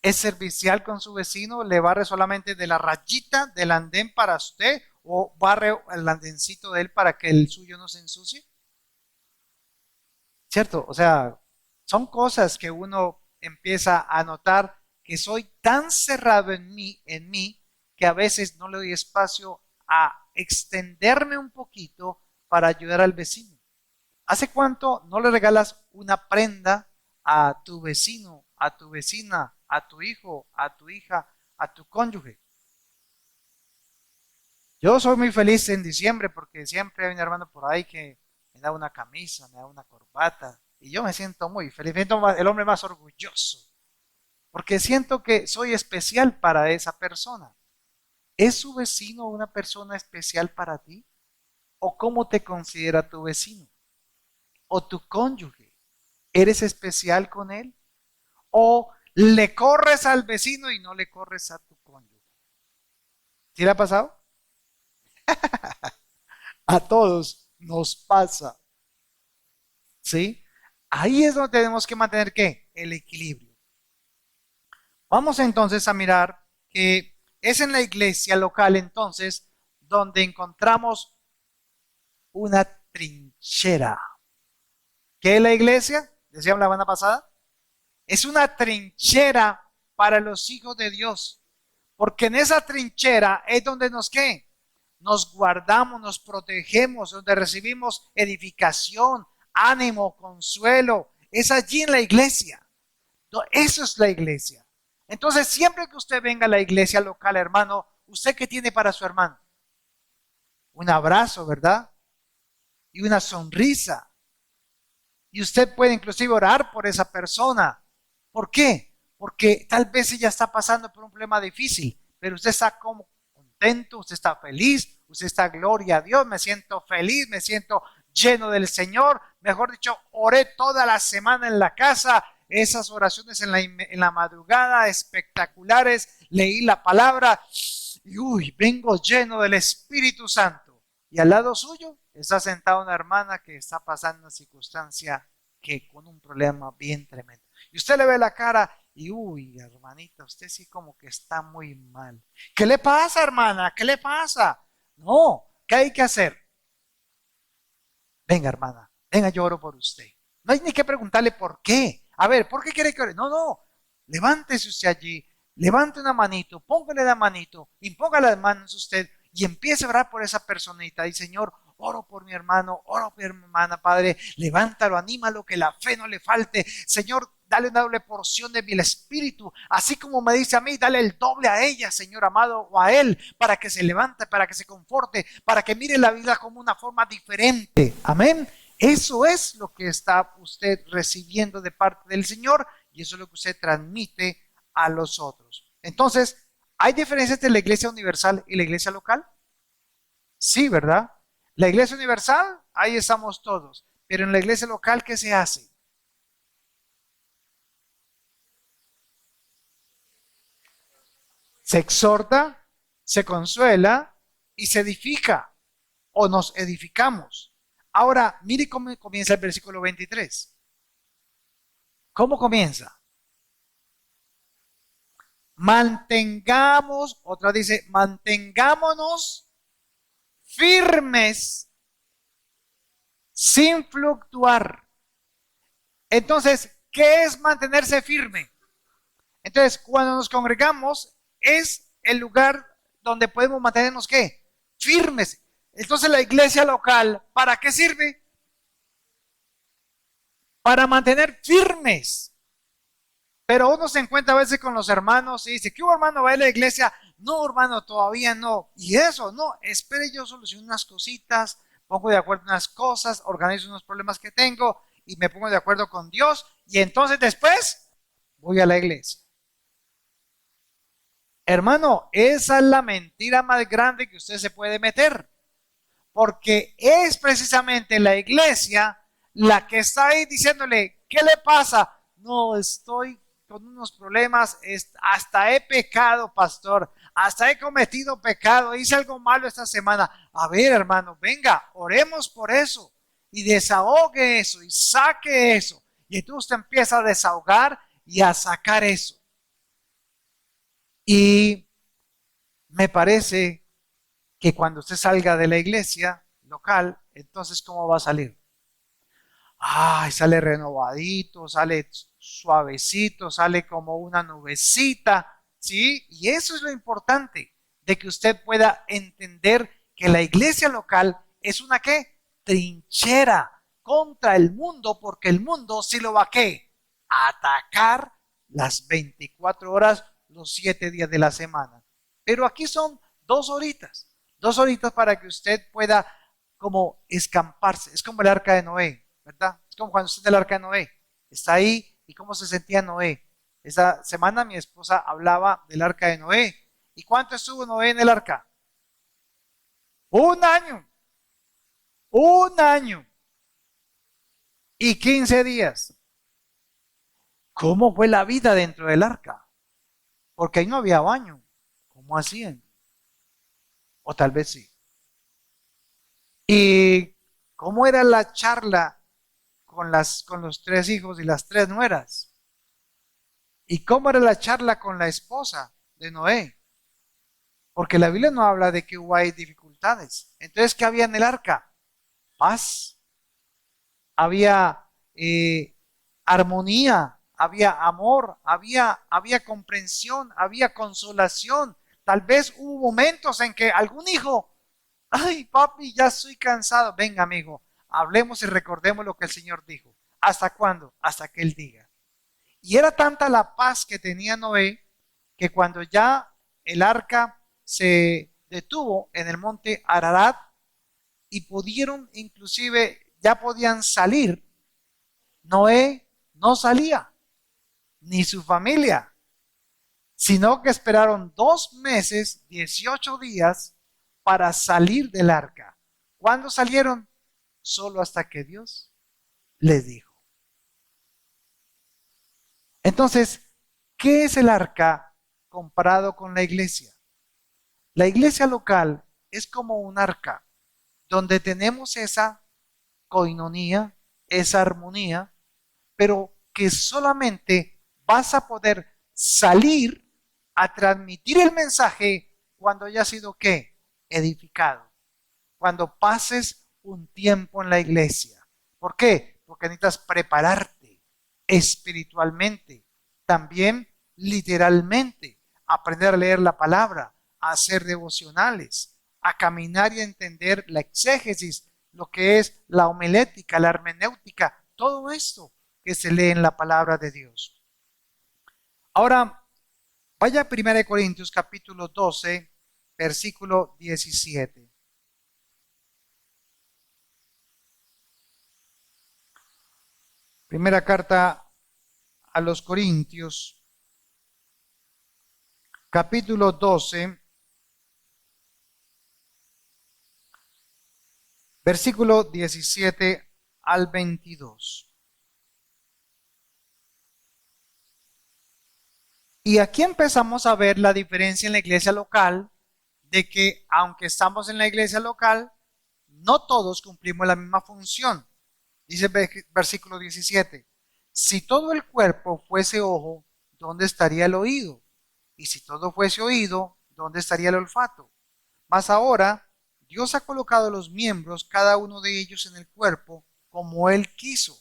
es servicial con su vecino? ¿Le barre solamente de la rayita del andén para usted o barre el andencito de él para que el suyo no se ensucie? ¿Cierto? O sea, son cosas que uno empieza a notar que soy tan cerrado en mí, que a veces no le doy espacio a extenderme un poquito para ayudar al vecino. ¿Hace cuánto no le regalas una prenda a tu vecino, a tu vecina, a tu hijo, a tu hija, a tu cónyuge? Yo soy muy feliz en diciembre porque siempre hay un hermano por ahí que me da una camisa, me da una corbata y yo me siento muy feliz, me siento el hombre más orgulloso porque siento que soy especial para esa persona. ¿Es su vecino una persona especial para ti? ¿O cómo te considera tu vecino? ¿O tu cónyuge? ¿Eres especial con él? ¿O le corres al vecino y no le corres a tu cónyuge? ¿Sí le ha pasado? A todos nos pasa, ¿sí? Ahí es donde tenemos que mantener ¿qué? El equilibrio. Vamos entonces a mirar que es en la iglesia local entonces donde encontramos una trinchera. ¿Qué es la iglesia? Decíamos la semana pasada. Es una trinchera para los hijos de Dios. Porque en esa trinchera es donde nos ¿qué? Nos guardamos, nos protegemos, donde recibimos edificación, ánimo, consuelo. Es allí en la iglesia. No, eso es la iglesia. Entonces, siempre que usted venga a la iglesia local, hermano, ¿usted qué tiene para su hermano? Un abrazo, ¿verdad? Y una sonrisa. Y usted puede inclusive orar por esa persona. ¿Por qué? Porque tal vez ella está pasando por un problema difícil, pero usted está como contento, usted está feliz, usted está gloria a Dios, me siento feliz, me siento lleno del Señor. Mejor dicho, oré toda la semana en la casa, esas oraciones en la madrugada espectaculares, leí la palabra y uy, vengo lleno del Espíritu Santo. Y al lado suyo está sentada una hermana que está pasando una circunstancia que con un problema bien tremendo. Y usted le ve la cara y, uy, hermanita, usted sí como que está muy mal. ¿Qué le pasa, hermana? ¿Qué le pasa? No, ¿qué hay que hacer? Venga, hermana, venga, yo oro por usted. No hay ni que preguntarle por qué. A ver, ¿por qué quiere que ore? No, no, levántese usted allí, levante una manito, póngale la manito, imponga las manos usted y empiece a orar por esa personita. Y Señor, oro por mi hermano, oro por mi hermana, Padre, levántalo, anímalo, que la fe no le falte. Señor, dale una doble porción de mi espíritu, así como me dice a mí, dale el doble a ella, Señor amado, o a él, para que se levante, para que se conforte, para que mire la vida como una forma diferente. Amén. Eso es lo que está usted recibiendo de parte del Señor y eso es lo que usted transmite a los otros. Entonces, ¿hay diferencias entre la iglesia universal y la iglesia local? Sí, ¿verdad? La iglesia universal, ahí estamos todos. Pero en la iglesia local, ¿qué se hace? Se exhorta, se consuela y se edifica o nos edificamos. Ahora, mire cómo comienza el versículo 23. ¿Cómo comienza? Mantengamos, otra dice, mantengámonos firmes sin fluctuar. Entonces, ¿qué es mantenerse firme? Entonces, cuando nos congregamos, es el lugar donde podemos mantenernos, ¿qué? Firmes. Entonces, la iglesia local, ¿para qué sirve? Para mantener firmes. Pero uno se encuentra a veces con los hermanos y dice, ¿qué hubo, hermano? ¿Va a la iglesia? No, hermano, todavía no. Y eso, no, espere, yo soluciono unas cositas, pongo de acuerdo unas cosas, organizo unos problemas que tengo y me pongo de acuerdo con Dios y entonces después voy a la iglesia. Hermano, esa es la mentira más grande que usted se puede meter, porque es precisamente la iglesia la que está ahí diciéndole, ¿qué le pasa? No, estoy con unos problemas, hasta he pecado, pastor, hasta he cometido pecado, hice algo malo esta semana. A ver, hermano, venga, oremos por eso y desahogue eso y saque eso. Y entonces usted empieza a desahogar y a sacar eso. Y me parece que cuando usted salga de la iglesia local, entonces ¿cómo va a salir? Ay, sale renovadito, sale suavecito, sale como una nubecita, ¿sí? Y eso es lo importante, de que usted pueda entender que la iglesia local es una ¿qué? Trinchera contra el mundo, porque el mundo sí lo va a ¿qué? A atacar las 24 horas, los 7 días de la semana. Pero aquí son 2 horitas para que usted pueda como escamparse. Es como el arca de Noé, ¿verdad? Es como cuando usted en el arca de Noé está ahí y cómo se sentía Noé. Esa semana mi esposa hablaba del arca de Noé. ¿Y cuánto estuvo Noé en el arca? 1 año. 1 año. Y 15 días. ¿Cómo fue la vida dentro del arca? Porque ahí no había baño. ¿Cómo hacían? O tal vez sí. ¿Y cómo era la charla con los 3 hijos y las 3 nueras? ¿Y cómo era la charla con la esposa de Noé? Porque la Biblia no habla de que hubo ahí dificultades. Entonces, ¿qué había en el arca? Paz. Había armonía, había amor, había comprensión, había consolación. Tal vez hubo momentos en que algún hijo, ay papi, ya estoy cansado. Venga amigo, hablemos y recordemos lo que el Señor dijo. ¿Hasta cuándo? Hasta que Él diga. Y era tanta la paz que tenía Noé que cuando ya el arca se detuvo en el monte Ararat y pudieron inclusive, ya podían salir, Noé no salía, ni su familia, sino que esperaron 2 meses, 18 días para salir del arca. ¿Cuándo salieron? Solo hasta que Dios les dijo. Entonces, ¿qué es el arca comparado con la iglesia? La iglesia local es como un arca donde tenemos esa coinonía, esa armonía, pero que solamente vas a poder salir a transmitir el mensaje cuando haya sido ¿qué? Edificado. Cuando pases un tiempo en la iglesia. ¿Por qué? Porque necesitas prepararte espiritualmente, también literalmente, aprender a leer la palabra, a hacer devocionales, a caminar y a entender la exégesis, lo que es la homilética, la hermenéutica, todo esto que se lee en la palabra de Dios. Ahora, vaya a 1 Corintios capítulo 12, versículo 17. Primera carta a los Corintios, capítulo 12, versículo 17 al 22. Y aquí empezamos a ver la diferencia en la iglesia local, de que aunque estamos en la iglesia local, no todos cumplimos la misma función. Dice el versículo 17, si todo el cuerpo fuese ojo, ¿dónde estaría el oído? Y si todo fuese oído, ¿dónde estaría el olfato? Mas ahora, Dios ha colocado los miembros, cada uno de ellos en el cuerpo, como Él quiso.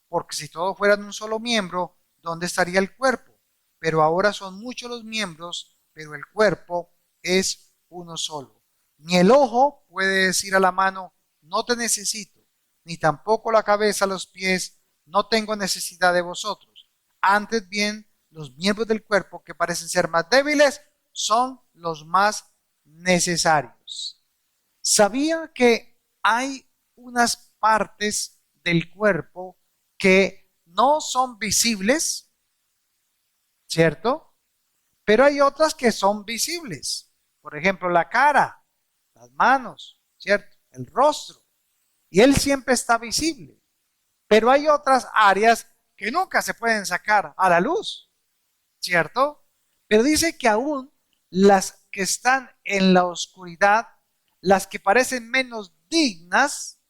Porque si todos fueran un solo miembro, ¿dónde estaría el cuerpo? Pero ahora son muchos los miembros, pero el cuerpo es uno solo. Ni el ojo puede decir a la mano, no te necesito, ni tampoco la cabeza a los pies, no tengo necesidad de vosotros. Antes bien, los miembros del cuerpo que parecen ser más débiles son los más necesarios. ¿Sabía que hay unas partes del cuerpo que no son visibles? ¿Cierto? Pero hay otras que son visibles. Por ejemplo, la cara, las manos, ¿cierto? El rostro. Y él siempre está visible. Pero hay otras áreas que nunca se pueden sacar a la luz, ¿cierto? Pero dice que aún las que están en la oscuridad, las que parecen menos dignas,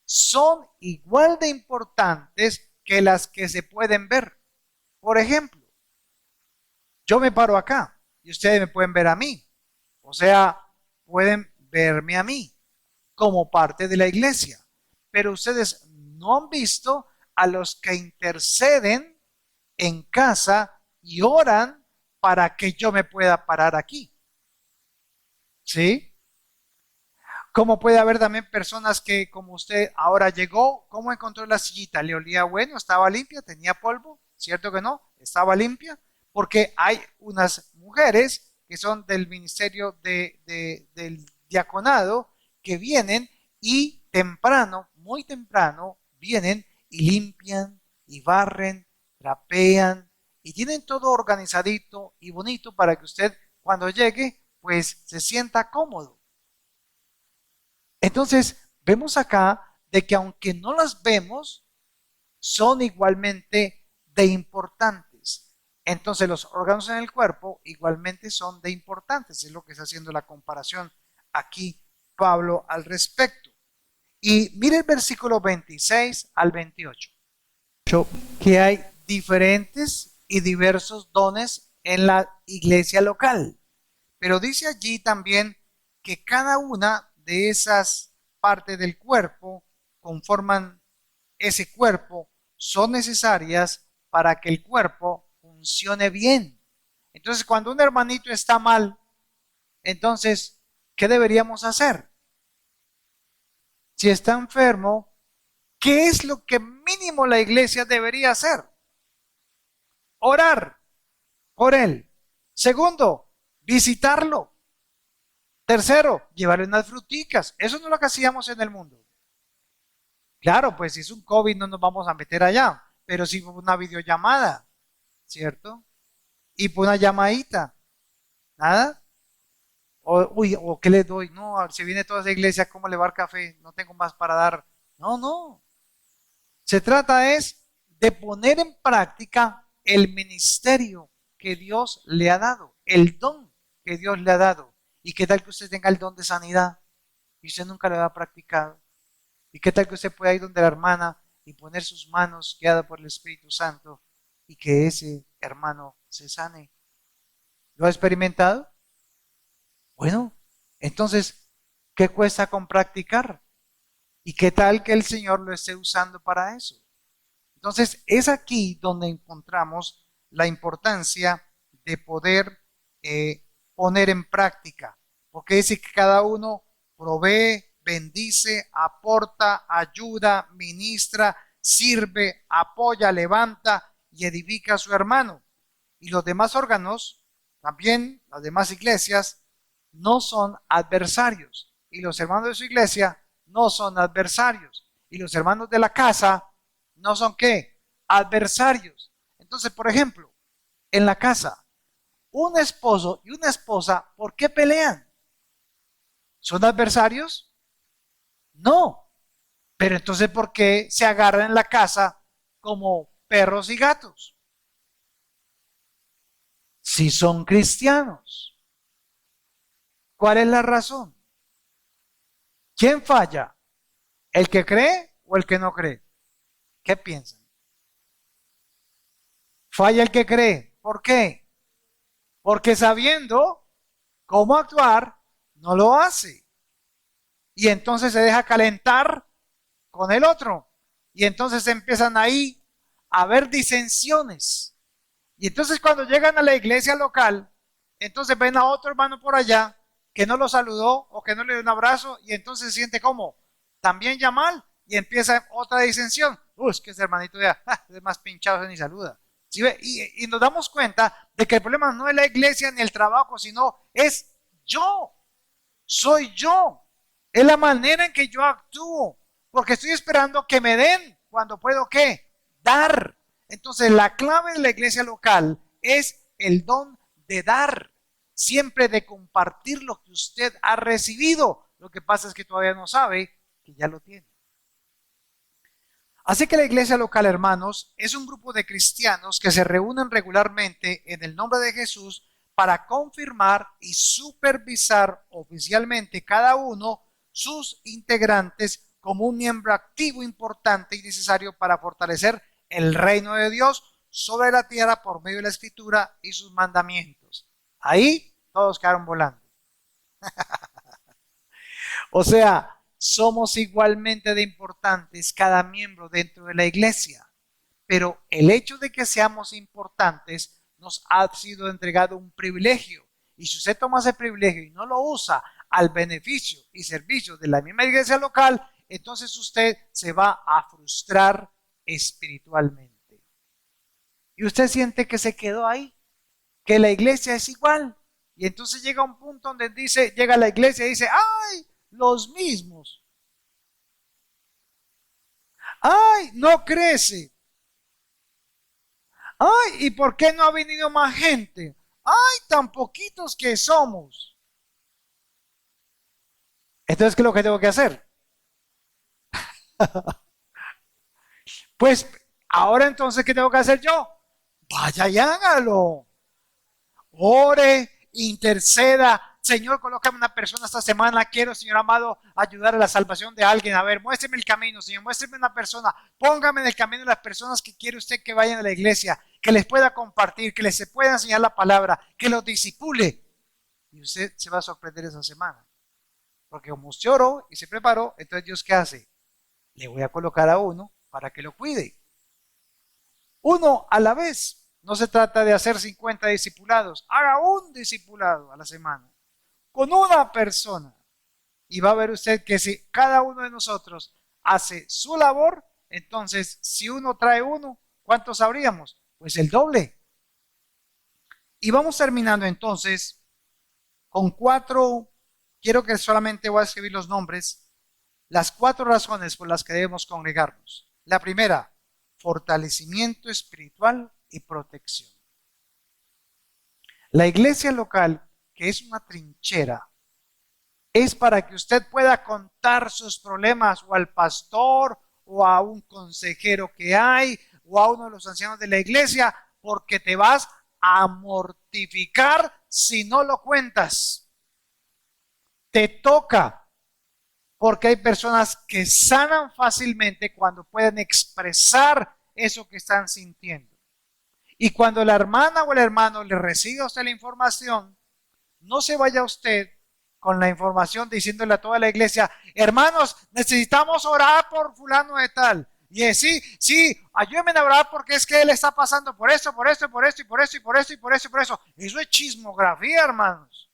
son igual de importantes que las que se pueden ver. Por ejemplo, yo me paro acá y ustedes me pueden ver a mí. O sea, pueden verme a mí como parte de la iglesia. Pero ustedes no han visto a los que interceden en casa y oran para que yo me pueda parar aquí. ¿Sí? Como puede haber también personas que, como usted ahora llegó, ¿cómo encontró la sillita? ¿Le olía bueno? ¿Estaba limpia? ¿Tenía polvo? ¿Cierto que no? ¿Estaba limpia? Porque hay unas mujeres que son del ministerio del diaconado que vienen y temprano, muy temprano, vienen y limpian y barren, trapean y tienen todo organizadito y bonito para que usted cuando llegue, pues se sienta cómodo. Entonces, vemos acá de que aunque no las vemos, son igualmente de importantes. Entonces, los órganos en el cuerpo igualmente son de importantes. Es lo que está haciendo la comparación aquí Pablo al respecto. Y mire el versículo 26 al 28, que hay diferentes y diversos dones en la iglesia local. Pero dice allí también que cada una de esas partes del cuerpo conforman ese cuerpo, son necesarias para que el cuerpo funcione bien. Entonces, cuando un hermanito está mal, entonces, ¿qué deberíamos hacer? Si está enfermo, ¿qué es lo que mínimo la iglesia debería hacer? Orar por él. Segundo, visitarlo. Tercero, llevarle unas fruticas. Eso no es lo que hacíamos en el mundo. Claro, pues si es un COVID no nos vamos a meter allá, pero si fue una videollamada, ¿cierto? Y por una llamadita, ¿nada? Uy, o ¿qué le doy? No, si viene toda esa iglesia, ¿cómo le va el café? No tengo más para dar. No, no. Se trata es de poner en práctica el ministerio que Dios le ha dado, el don que Dios le ha dado. ¿Y qué tal que usted tenga el don de sanidad y usted nunca lo ha practicado? ¿Y qué tal que usted pueda ir donde la hermana y poner sus manos guiadas por el Espíritu Santo y que ese hermano se sane? ¿Lo ha experimentado? Bueno, entonces, ¿qué cuesta con practicar? ¿Y qué tal que el Señor lo esté usando para eso? Entonces, es aquí donde encontramos la importancia de poder poner en práctica, porque dice que cada uno provee, bendice, aporta, ayuda, ministra, sirve, apoya, levanta y edifica a su hermano. Y los demás órganos, también las demás iglesias, no son adversarios. Y los hermanos de su iglesia no son adversarios. Y los hermanos de la casa no son qué, adversarios. Entonces, por ejemplo, en la casa, un esposo y una esposa, ¿por qué pelean? ¿Son adversarios? No. Pero entonces, ¿por qué se agarran en la casa como perros y gatos? Si son cristianos. ¿Cuál es la razón? ¿Quién falla? ¿El que cree o el que no cree? ¿Qué piensan? Falla el que cree. ¿Por qué? Porque sabiendo cómo actuar, no lo hace. Y entonces se deja calentar con el otro. Y entonces empiezan ahí a haber disensiones. Y entonces cuando llegan a la iglesia local, entonces ven a otro hermano por allá que no lo saludó o que no le dio un abrazo y entonces se siente como también ya mal y empieza otra disensión. Uy, es que ese hermanito ya es más pinchado ni saluda. ¿Sí ve? Y nos damos cuenta de que el problema no es la iglesia ni el trabajo, sino es yo. Soy yo. Es la manera en que yo actúo. Porque estoy esperando que me den cuando puedo qué? Dar. Entonces la clave de la iglesia local es el don de dar. Siempre de compartir lo que usted ha recibido. Lo que pasa es que todavía no sabe que ya lo tiene. Así que la iglesia local, hermanos, es un grupo de cristianos que se reúnen regularmente en el nombre de Jesús para confirmar y supervisar oficialmente cada uno sus integrantes como un miembro activo importante y necesario para fortalecer el reino de Dios sobre la tierra por medio de la escritura y sus mandamientos. Ahí todos quedaron volando. O sea, somos igualmente de importantes cada miembro dentro de la iglesia, pero el hecho de que seamos importantes nos ha sido entregado un privilegio. Y si usted toma ese privilegio y no lo usa al beneficio y servicio de la misma iglesia local, entonces usted se va a frustrar espiritualmente. Y usted siente que se quedó ahí, que la iglesia es igual. Y entonces llega un punto donde dice, llega la iglesia y dice, ¡ay! Los mismos. ¡Ay! No crece. ¡Ay! ¿Y por qué no ha venido más gente? ¡Ay! Tan poquitos que somos. Entonces, ¿qué es lo que tengo que hacer? Pues ahora entonces, ¿qué tengo que hacer yo? Vaya y hágalo. Ore, interceda. Señor, colócame una persona esta semana. Quiero, Señor amado, ayudar a la salvación de alguien. A ver, muéstreme el camino, Señor. Muéstreme una persona. Póngame en el camino de las personas que quiere usted que vayan a la iglesia, que les pueda compartir, que les pueda enseñar la palabra, que los disipule. Y usted se va a sorprender esa semana. Porque como usted oró y se preparó, entonces Dios, ¿qué hace? Le voy a colocar a uno para que lo cuide. Uno a la vez. No se trata de hacer 50 discipulados. Haga un discipulado a la semana con una persona. Y va a ver usted que si cada uno de nosotros hace su labor, entonces si uno trae uno, ¿cuántos habríamos? Pues el doble. Y vamos terminando entonces con quiero que solamente voy a escribir los nombres, las 4 razones por las que debemos congregarnos. La primera, fortalecimiento espiritual y protección. La iglesia local, que es una trinchera, es para que usted pueda contar sus problemas o al pastor o a un consejero que hay o a uno de los ancianos de la iglesia, porque te vas a mortificar si no lo cuentas. Te toca, porque hay personas que sanan fácilmente cuando pueden expresar eso que están sintiendo. Y cuando la hermana o el hermano le reciba a usted la información, no se vaya usted con la información diciéndole a toda la iglesia, hermanos, necesitamos orar por fulano de tal. Y es, sí, ayúdenme a orar porque es que él está pasando por esto, por esto, por esto, y por esto, y por esto, y por esto, y por eso. Eso es chismografía, hermanos.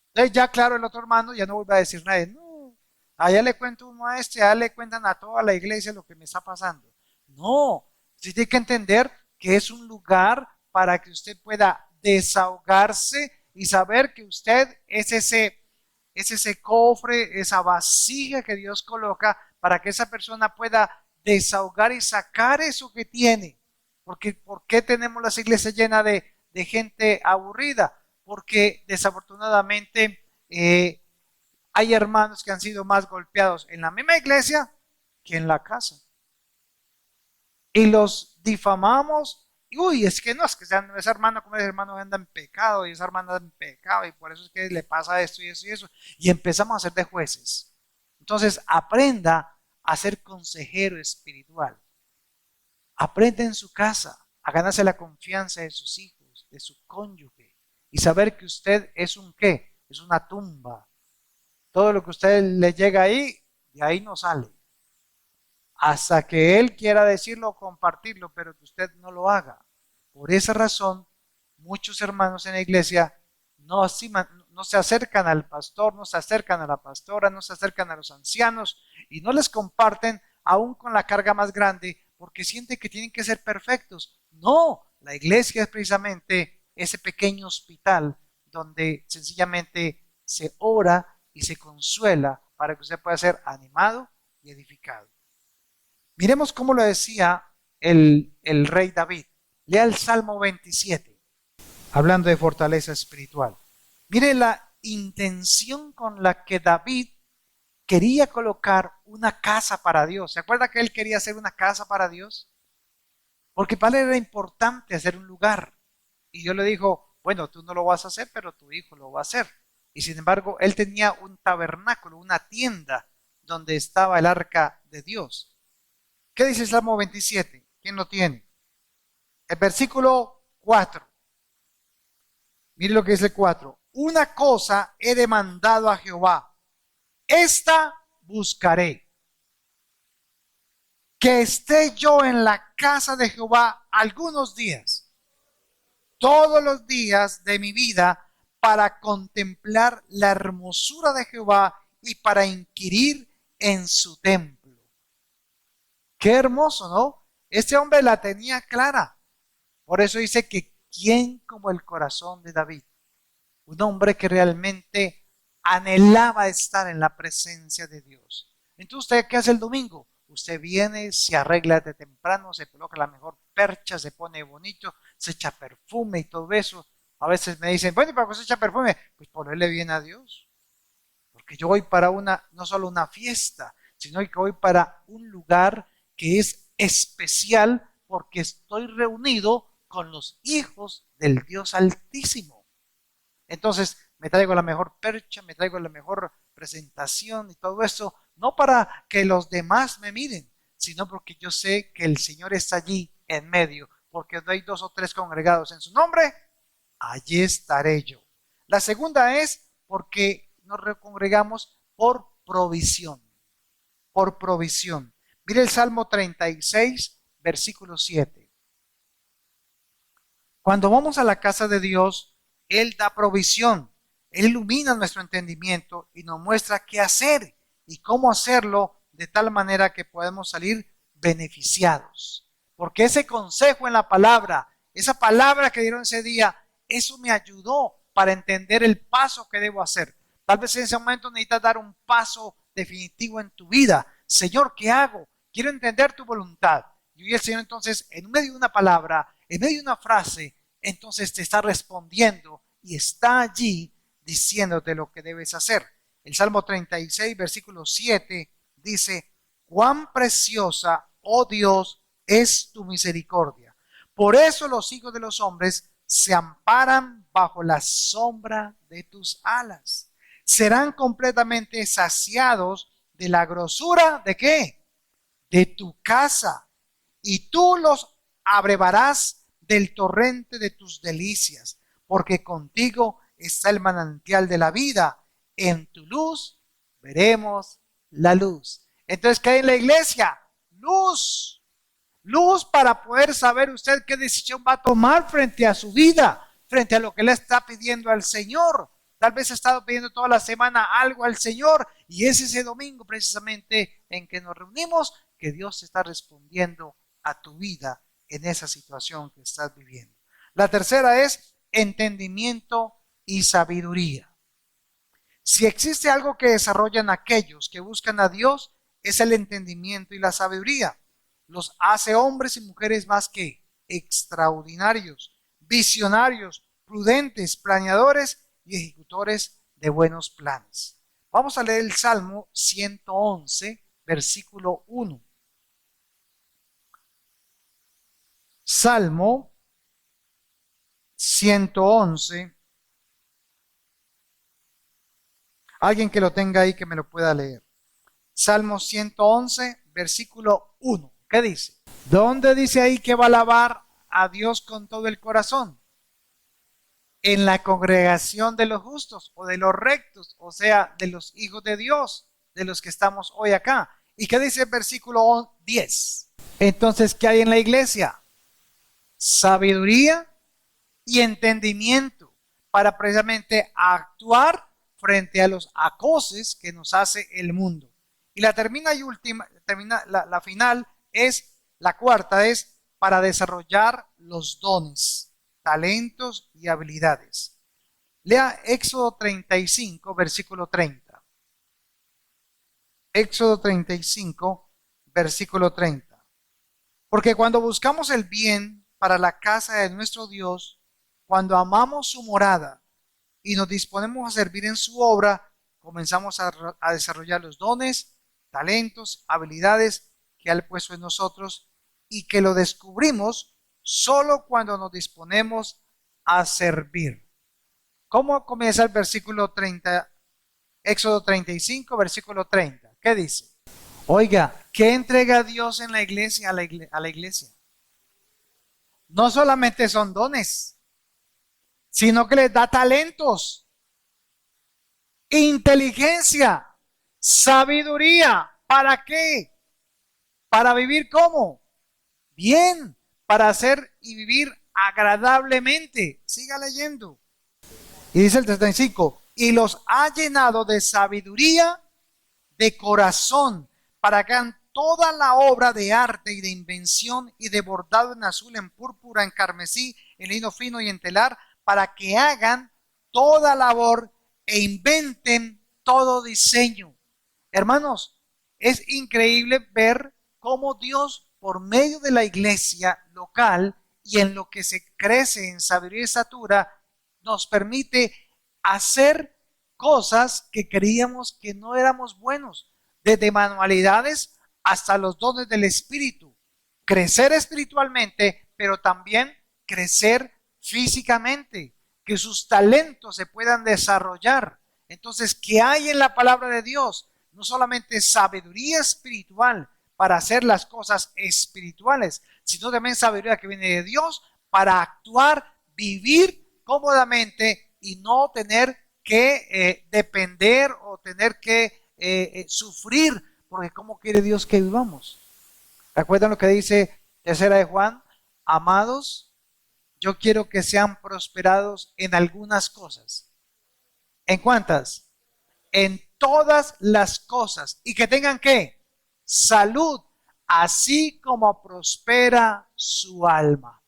Entonces ya claro, el otro hermano ya no vuelve a decir nada. No, allá le cuento uno a este, allá le cuentan a toda la iglesia lo que me está pasando. No, usted tiene que entender que es un lugar para que usted pueda desahogarse y saber que usted es ese cofre, esa vasija que Dios coloca para que esa persona pueda desahogar y sacar eso que tiene. Porque ¿por qué tenemos las iglesias llenas de gente aburrida? Porque desafortunadamente hay hermanos que han sido más golpeados en la misma iglesia que en la casa. Y los difamamos. Y, uy, es que no, es que ese hermano, como ese hermano anda en pecado y esa hermana anda en pecado y por eso es que le pasa esto y eso y eso. Y empezamos a ser de jueces. Entonces, aprenda a ser consejero espiritual. Aprenda en su casa a ganarse la confianza de sus hijos, de su cónyuge y saber que usted es un qué, es una tumba. Todo lo que a usted le llega ahí, de ahí no sale. Hasta que él quiera decirlo o compartirlo, pero que usted no lo haga. Por esa razón, muchos hermanos en la iglesia no se acercan al pastor, no se acercan a la pastora, no se acercan a los ancianos y no les comparten aún con la carga más grande porque sienten que tienen que ser perfectos. No, la iglesia es precisamente ese pequeño hospital donde sencillamente se ora y se consuela para que usted pueda ser animado y edificado. Miremos cómo lo decía el rey David. Lea el Salmo 27, hablando de fortaleza espiritual. Mire la intención con la que David quería colocar una casa para Dios. ¿Se acuerda que él quería hacer una casa para Dios? Porque para él era importante hacer un lugar. Y Dios le dijo, Bueno, tú no lo vas a hacer, pero tu hijo lo va a hacer. Y sin embargo, él tenía un tabernáculo, una tienda donde estaba el arca de Dios. ¿Qué dice el Salmo 27? ¿Quién lo tiene? El versículo 4. Mire lo que dice el 4. Una cosa he demandado a Jehová, esta buscaré, que esté yo en la casa de Jehová algunos días, todos los días de mi vida, para contemplar la hermosura de Jehová y para inquirir en su templo. Qué hermoso, ¿no? Este hombre la tenía clara. Por eso dice que quién como el corazón de David, un hombre que realmente anhelaba estar en la presencia de Dios. Entonces, ¿usted qué hace el domingo? Usted viene, se arregla de temprano, se coloca la mejor percha, se pone bonito, se echa perfume y todo eso. A veces me dicen, bueno, ¿y para qué se echa perfume? Pues ponerle bien a Dios. Porque yo voy para una, no solo una fiesta, sino que voy para un lugar que es especial porque estoy reunido con los hijos del Dios Altísimo. Entonces me traigo la mejor percha, me traigo la mejor presentación y todo eso, no para que los demás me miren, sino porque yo sé que el Señor está allí en medio, porque donde hay dos o tres congregados en su nombre, allí estaré yo. La segunda es porque nos congregamos por provisión, por provisión. Mire el Salmo 36, versículo 7. Cuando vamos a la casa de Dios, Él da provisión, Él ilumina nuestro entendimiento y nos muestra qué hacer y cómo hacerlo de tal manera que podemos salir beneficiados. Porque ese consejo en la palabra, esa palabra que dieron ese día, eso me ayudó para entender el paso que debo hacer. Tal vez en ese momento necesitas dar un paso definitivo en tu vida. Señor, ¿qué hago? Quiero entender tu voluntad. Y el Señor entonces, en medio de una palabra, en medio de una frase, entonces te está respondiendo y está allí diciéndote lo que debes hacer. El Salmo 36, versículo 7 dice, cuán preciosa, oh Dios, es tu misericordia. Por eso los hijos de los hombres se amparan bajo la sombra de tus alas. Serán completamente saciados de la grosura ¿de qué? De tu casa, y tú los abrevarás del torrente de tus delicias, porque contigo está el manantial de la vida. En tu luz veremos la luz. Entonces, ¿qué hay en la iglesia? Luz. Luz para poder saber usted qué decisión va a tomar frente a su vida, frente a lo que le está pidiendo al Señor. Tal vez ha estado pidiendo toda la semana algo al Señor y es ese domingo precisamente en que nos reunimos que Dios está respondiendo a tu vida en esa situación que estás viviendo. La tercera es entendimiento y sabiduría. Si existe algo que desarrollan aquellos que buscan a Dios, es el entendimiento y la sabiduría. Los hace hombres y mujeres más que extraordinarios, visionarios, prudentes, planeadores y ejecutores de buenos planes. Vamos a leer el Salmo 111, versículo 1. Salmo 111. Alguien que lo tenga ahí que me lo pueda leer. Salmo 111, versículo 1. ¿Qué dice? ¿Dónde dice ahí que va a alabar a Dios con todo el corazón? En la congregación de los justos o de los rectos, o sea, de los hijos de Dios, de los que estamos hoy acá. ¿Y qué dice el versículo 10? Entonces, ¿qué hay en la iglesia? Sabiduría y entendimiento para precisamente actuar frente a los acoses que nos hace el mundo. Y la termina y última, la final es, la cuarta es para desarrollar los dones, talentos y habilidades. Lea Éxodo 35, versículo 30. Éxodo 35, versículo 30. Porque cuando buscamos el bien para la casa de nuestro Dios, cuando amamos su morada y nos disponemos a servir en su obra, comenzamos a desarrollar los dones, talentos, habilidades que Él ha puesto en nosotros y que lo descubrimos solo cuando nos disponemos a servir. ¿Cómo comienza el versículo 30? Éxodo 35, versículo 30. ¿Qué dice? Oiga, ¿qué entrega Dios en la iglesia a la iglesia? No solamente son dones, sino que les da talentos, inteligencia, sabiduría. ¿Para qué? Para vivir ¿cómo? Bien, para hacer y vivir agradablemente. Siga leyendo. Y dice el 35, y los ha llenado de sabiduría de corazón para que hagan toda la obra de arte y de invención y de bordado en azul, en púrpura, en carmesí, en lino fino y en telar, para que hagan toda labor e inventen todo diseño. Hermanos, es increíble ver cómo Dios, por medio de la iglesia local y en lo que se crece en sabiduría y estatura, nos permite hacer cosas que creíamos que no éramos buenos, desde manualidades hasta los dones del Espíritu. Crecer espiritualmente, pero también crecer físicamente, que sus talentos se puedan desarrollar. Entonces, ¿qué hay en la palabra de Dios? No solamente sabiduría espiritual para hacer las cosas espirituales, sino también sabiduría que viene de Dios para actuar, vivir cómodamente y no tener que depender o tener que sufrir, porque ¿cómo quiere Dios que vivamos? ¿Recuerdan lo que dice tercera de Juan? Amados, yo quiero que sean prosperados en algunas cosas. ¿En cuántas? En todas las cosas. ¿Y que tengan qué? Salud, así como prospera su alma.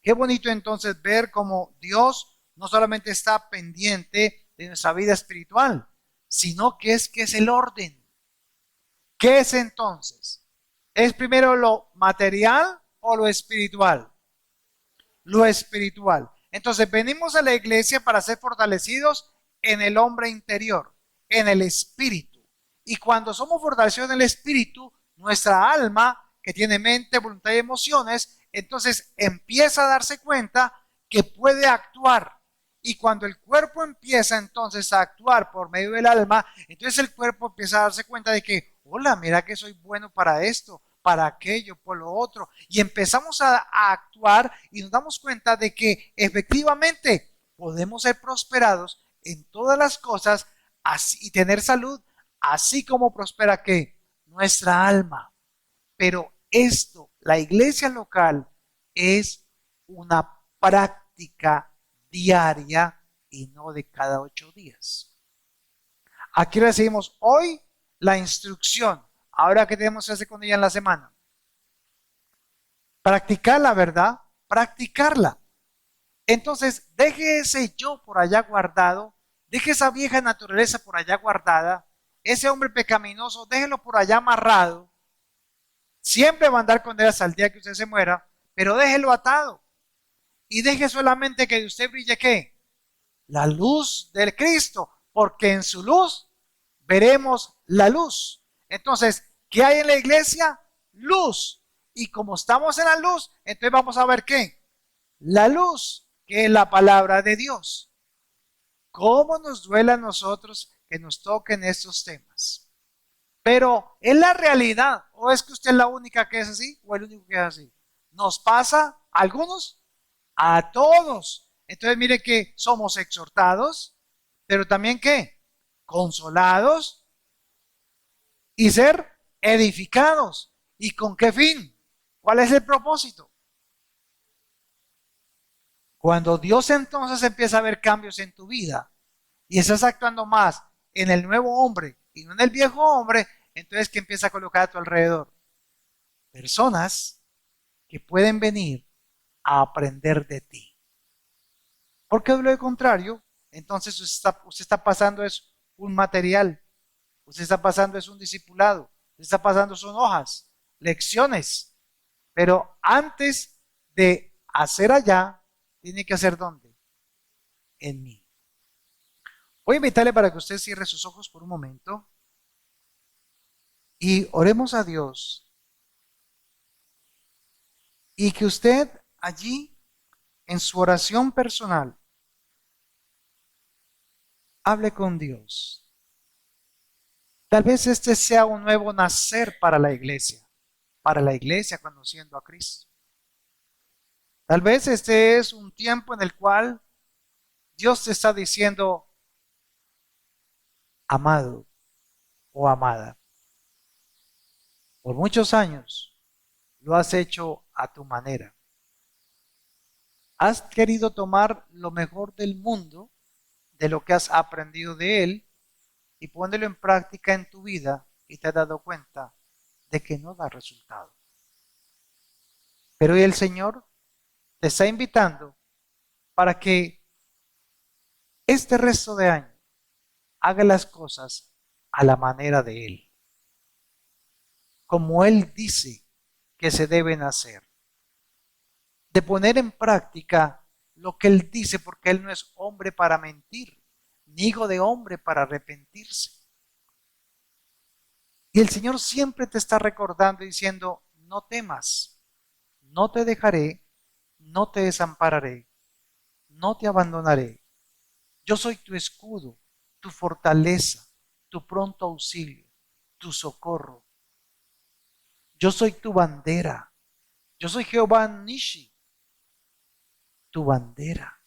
Qué bonito entonces ver cómo Dios no solamente está pendiente de nuestra vida espiritual, sino que es el orden. ¿Qué es entonces? ¿Es primero lo material o lo espiritual? Lo espiritual. Entonces venimos a la iglesia para ser fortalecidos en el hombre interior, en el espíritu. Y cuando somos fortalecidos en el espíritu, nuestra alma, que tiene mente, voluntad y emociones, entonces empieza a darse cuenta que puede actuar. Y cuando el cuerpo empieza entonces a actuar por medio del alma, entonces el cuerpo empieza a darse cuenta de que, hola, mira que soy bueno para esto, para aquello, por lo otro. Y empezamos a actuar y nos damos cuenta de que efectivamente podemos ser prosperados en todas las cosas así, y tener salud, así como prospera que nuestra alma. Pero esto, la iglesia local, es una práctica diaria y no de cada 8 días. Aquí recibimos hoy la instrucción, ahora que tenemos clase con ella en la semana. Practicarla, ¿verdad? Practicarla. Entonces, deje ese yo por allá guardado, deje esa vieja naturaleza por allá guardada, ese hombre pecaminoso, déjelo por allá amarrado. Siempre va a andar con él hasta el día que usted se muera, pero déjelo atado. Y deje solamente que de usted brille ¿qué? La luz del Cristo, porque en su luz veremos la luz. Entonces, ¿qué hay en la iglesia? Luz. Y como estamos en la luz, entonces vamos a ver ¿qué? La luz, que es la palabra de Dios. ¿Cómo nos duele a nosotros que nos toquen estos temas? Pero ¿es la realidad o es que usted es la única que es así o el único que es así? ¿Nos pasa a algunos? A todos. Entonces mire que somos exhortados, pero también ¿qué? Consolados y ser edificados. ¿Y con qué fin? ¿Cuál es el propósito? Cuando Dios entonces empieza a ver cambios en tu vida y estás actuando más en el nuevo hombre y no en el viejo hombre, entonces que empieza a colocar a tu alrededor personas que pueden venir a aprender de ti. Porque de lo contrario, entonces usted está pasando es un material, usted está pasando es un discipulado, usted está pasando son hojas, lecciones, pero antes de hacer allá, tiene que hacer ¿dónde? En mí. Voy a invitarle para que usted cierre sus ojos por un momento y oremos a Dios y que usted allí en su oración personal, hable con Dios. Tal vez este sea un nuevo nacer para la iglesia conociendo a Cristo. Tal vez este es un tiempo en el cual Dios te está diciendo, amado o amada, por muchos años lo has hecho a tu manera. Has querido tomar lo mejor del mundo, de lo que has aprendido de él, y ponerlo en práctica en tu vida y te has dado cuenta de que no da resultado. Pero hoy el Señor te está invitando para que este resto de año haga las cosas a la manera de Él, como Él dice que se deben hacer, de poner en práctica lo que Él dice, porque Él no es hombre para mentir, ni hijo de hombre para arrepentirse. Y el Señor siempre te está recordando diciendo, no temas, no te dejaré, no te desampararé, no te abandonaré. Yo soy tu escudo, tu fortaleza, tu pronto auxilio, tu socorro. Yo soy tu bandera. Yo soy Jehová Nishi, tu bandera.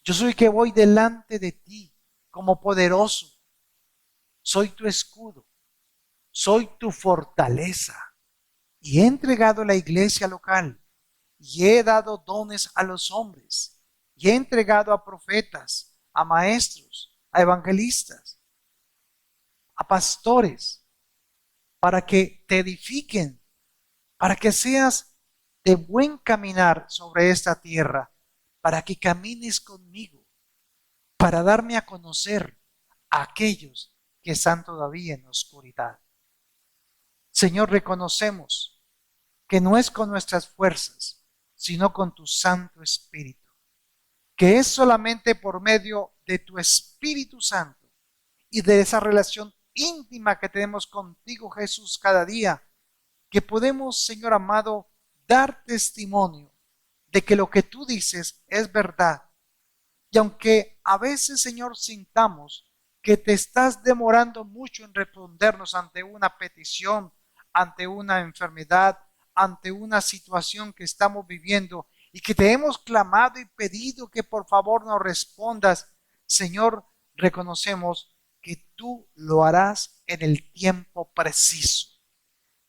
Yo soy el que voy delante de ti como poderoso. Soy tu escudo. Soy tu fortaleza. Y he entregado la iglesia local. Y he dado dones a los hombres. Y he entregado a profetas, a maestros, a evangelistas, a pastores, para que te edifiquen, para que seas de buen caminar sobre esta tierra, para que camines conmigo, para darme a conocer a aquellos que están todavía en oscuridad. Señor, reconocemos que no es con nuestras fuerzas, sino con tu Santo Espíritu, que es solamente por medio de tu Espíritu Santo y de esa relación íntima que tenemos contigo, Jesús, cada día, que podemos, Señor amado, dar testimonio de que lo que tú dices es verdad. Y aunque a veces, Señor, sintamos que te estás demorando mucho en respondernos ante una petición, ante una enfermedad, ante una situación que estamos viviendo y que te hemos clamado y pedido que por favor nos respondas, Señor, reconocemos que tú lo harás en el tiempo preciso,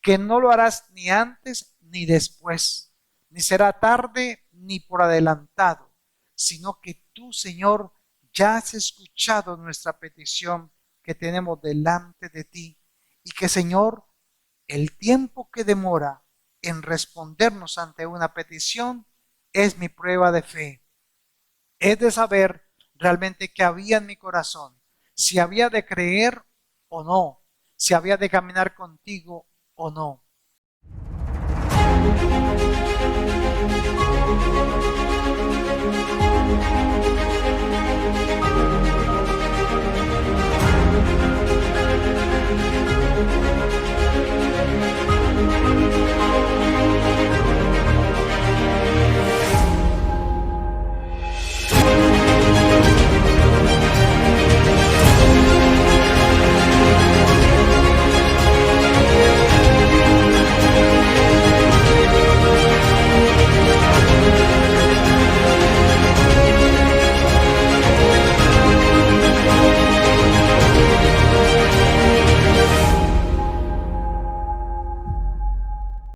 que no lo harás ni antes ni después, ni será tarde ni por adelantado, sino que tú, Señor, ya has escuchado nuestra petición que tenemos delante de ti y que, Señor, el tiempo que demora en respondernos ante una petición es mi prueba de fe. Es de saber realmente qué había en mi corazón, si había de creer o no, si había de caminar contigo o no.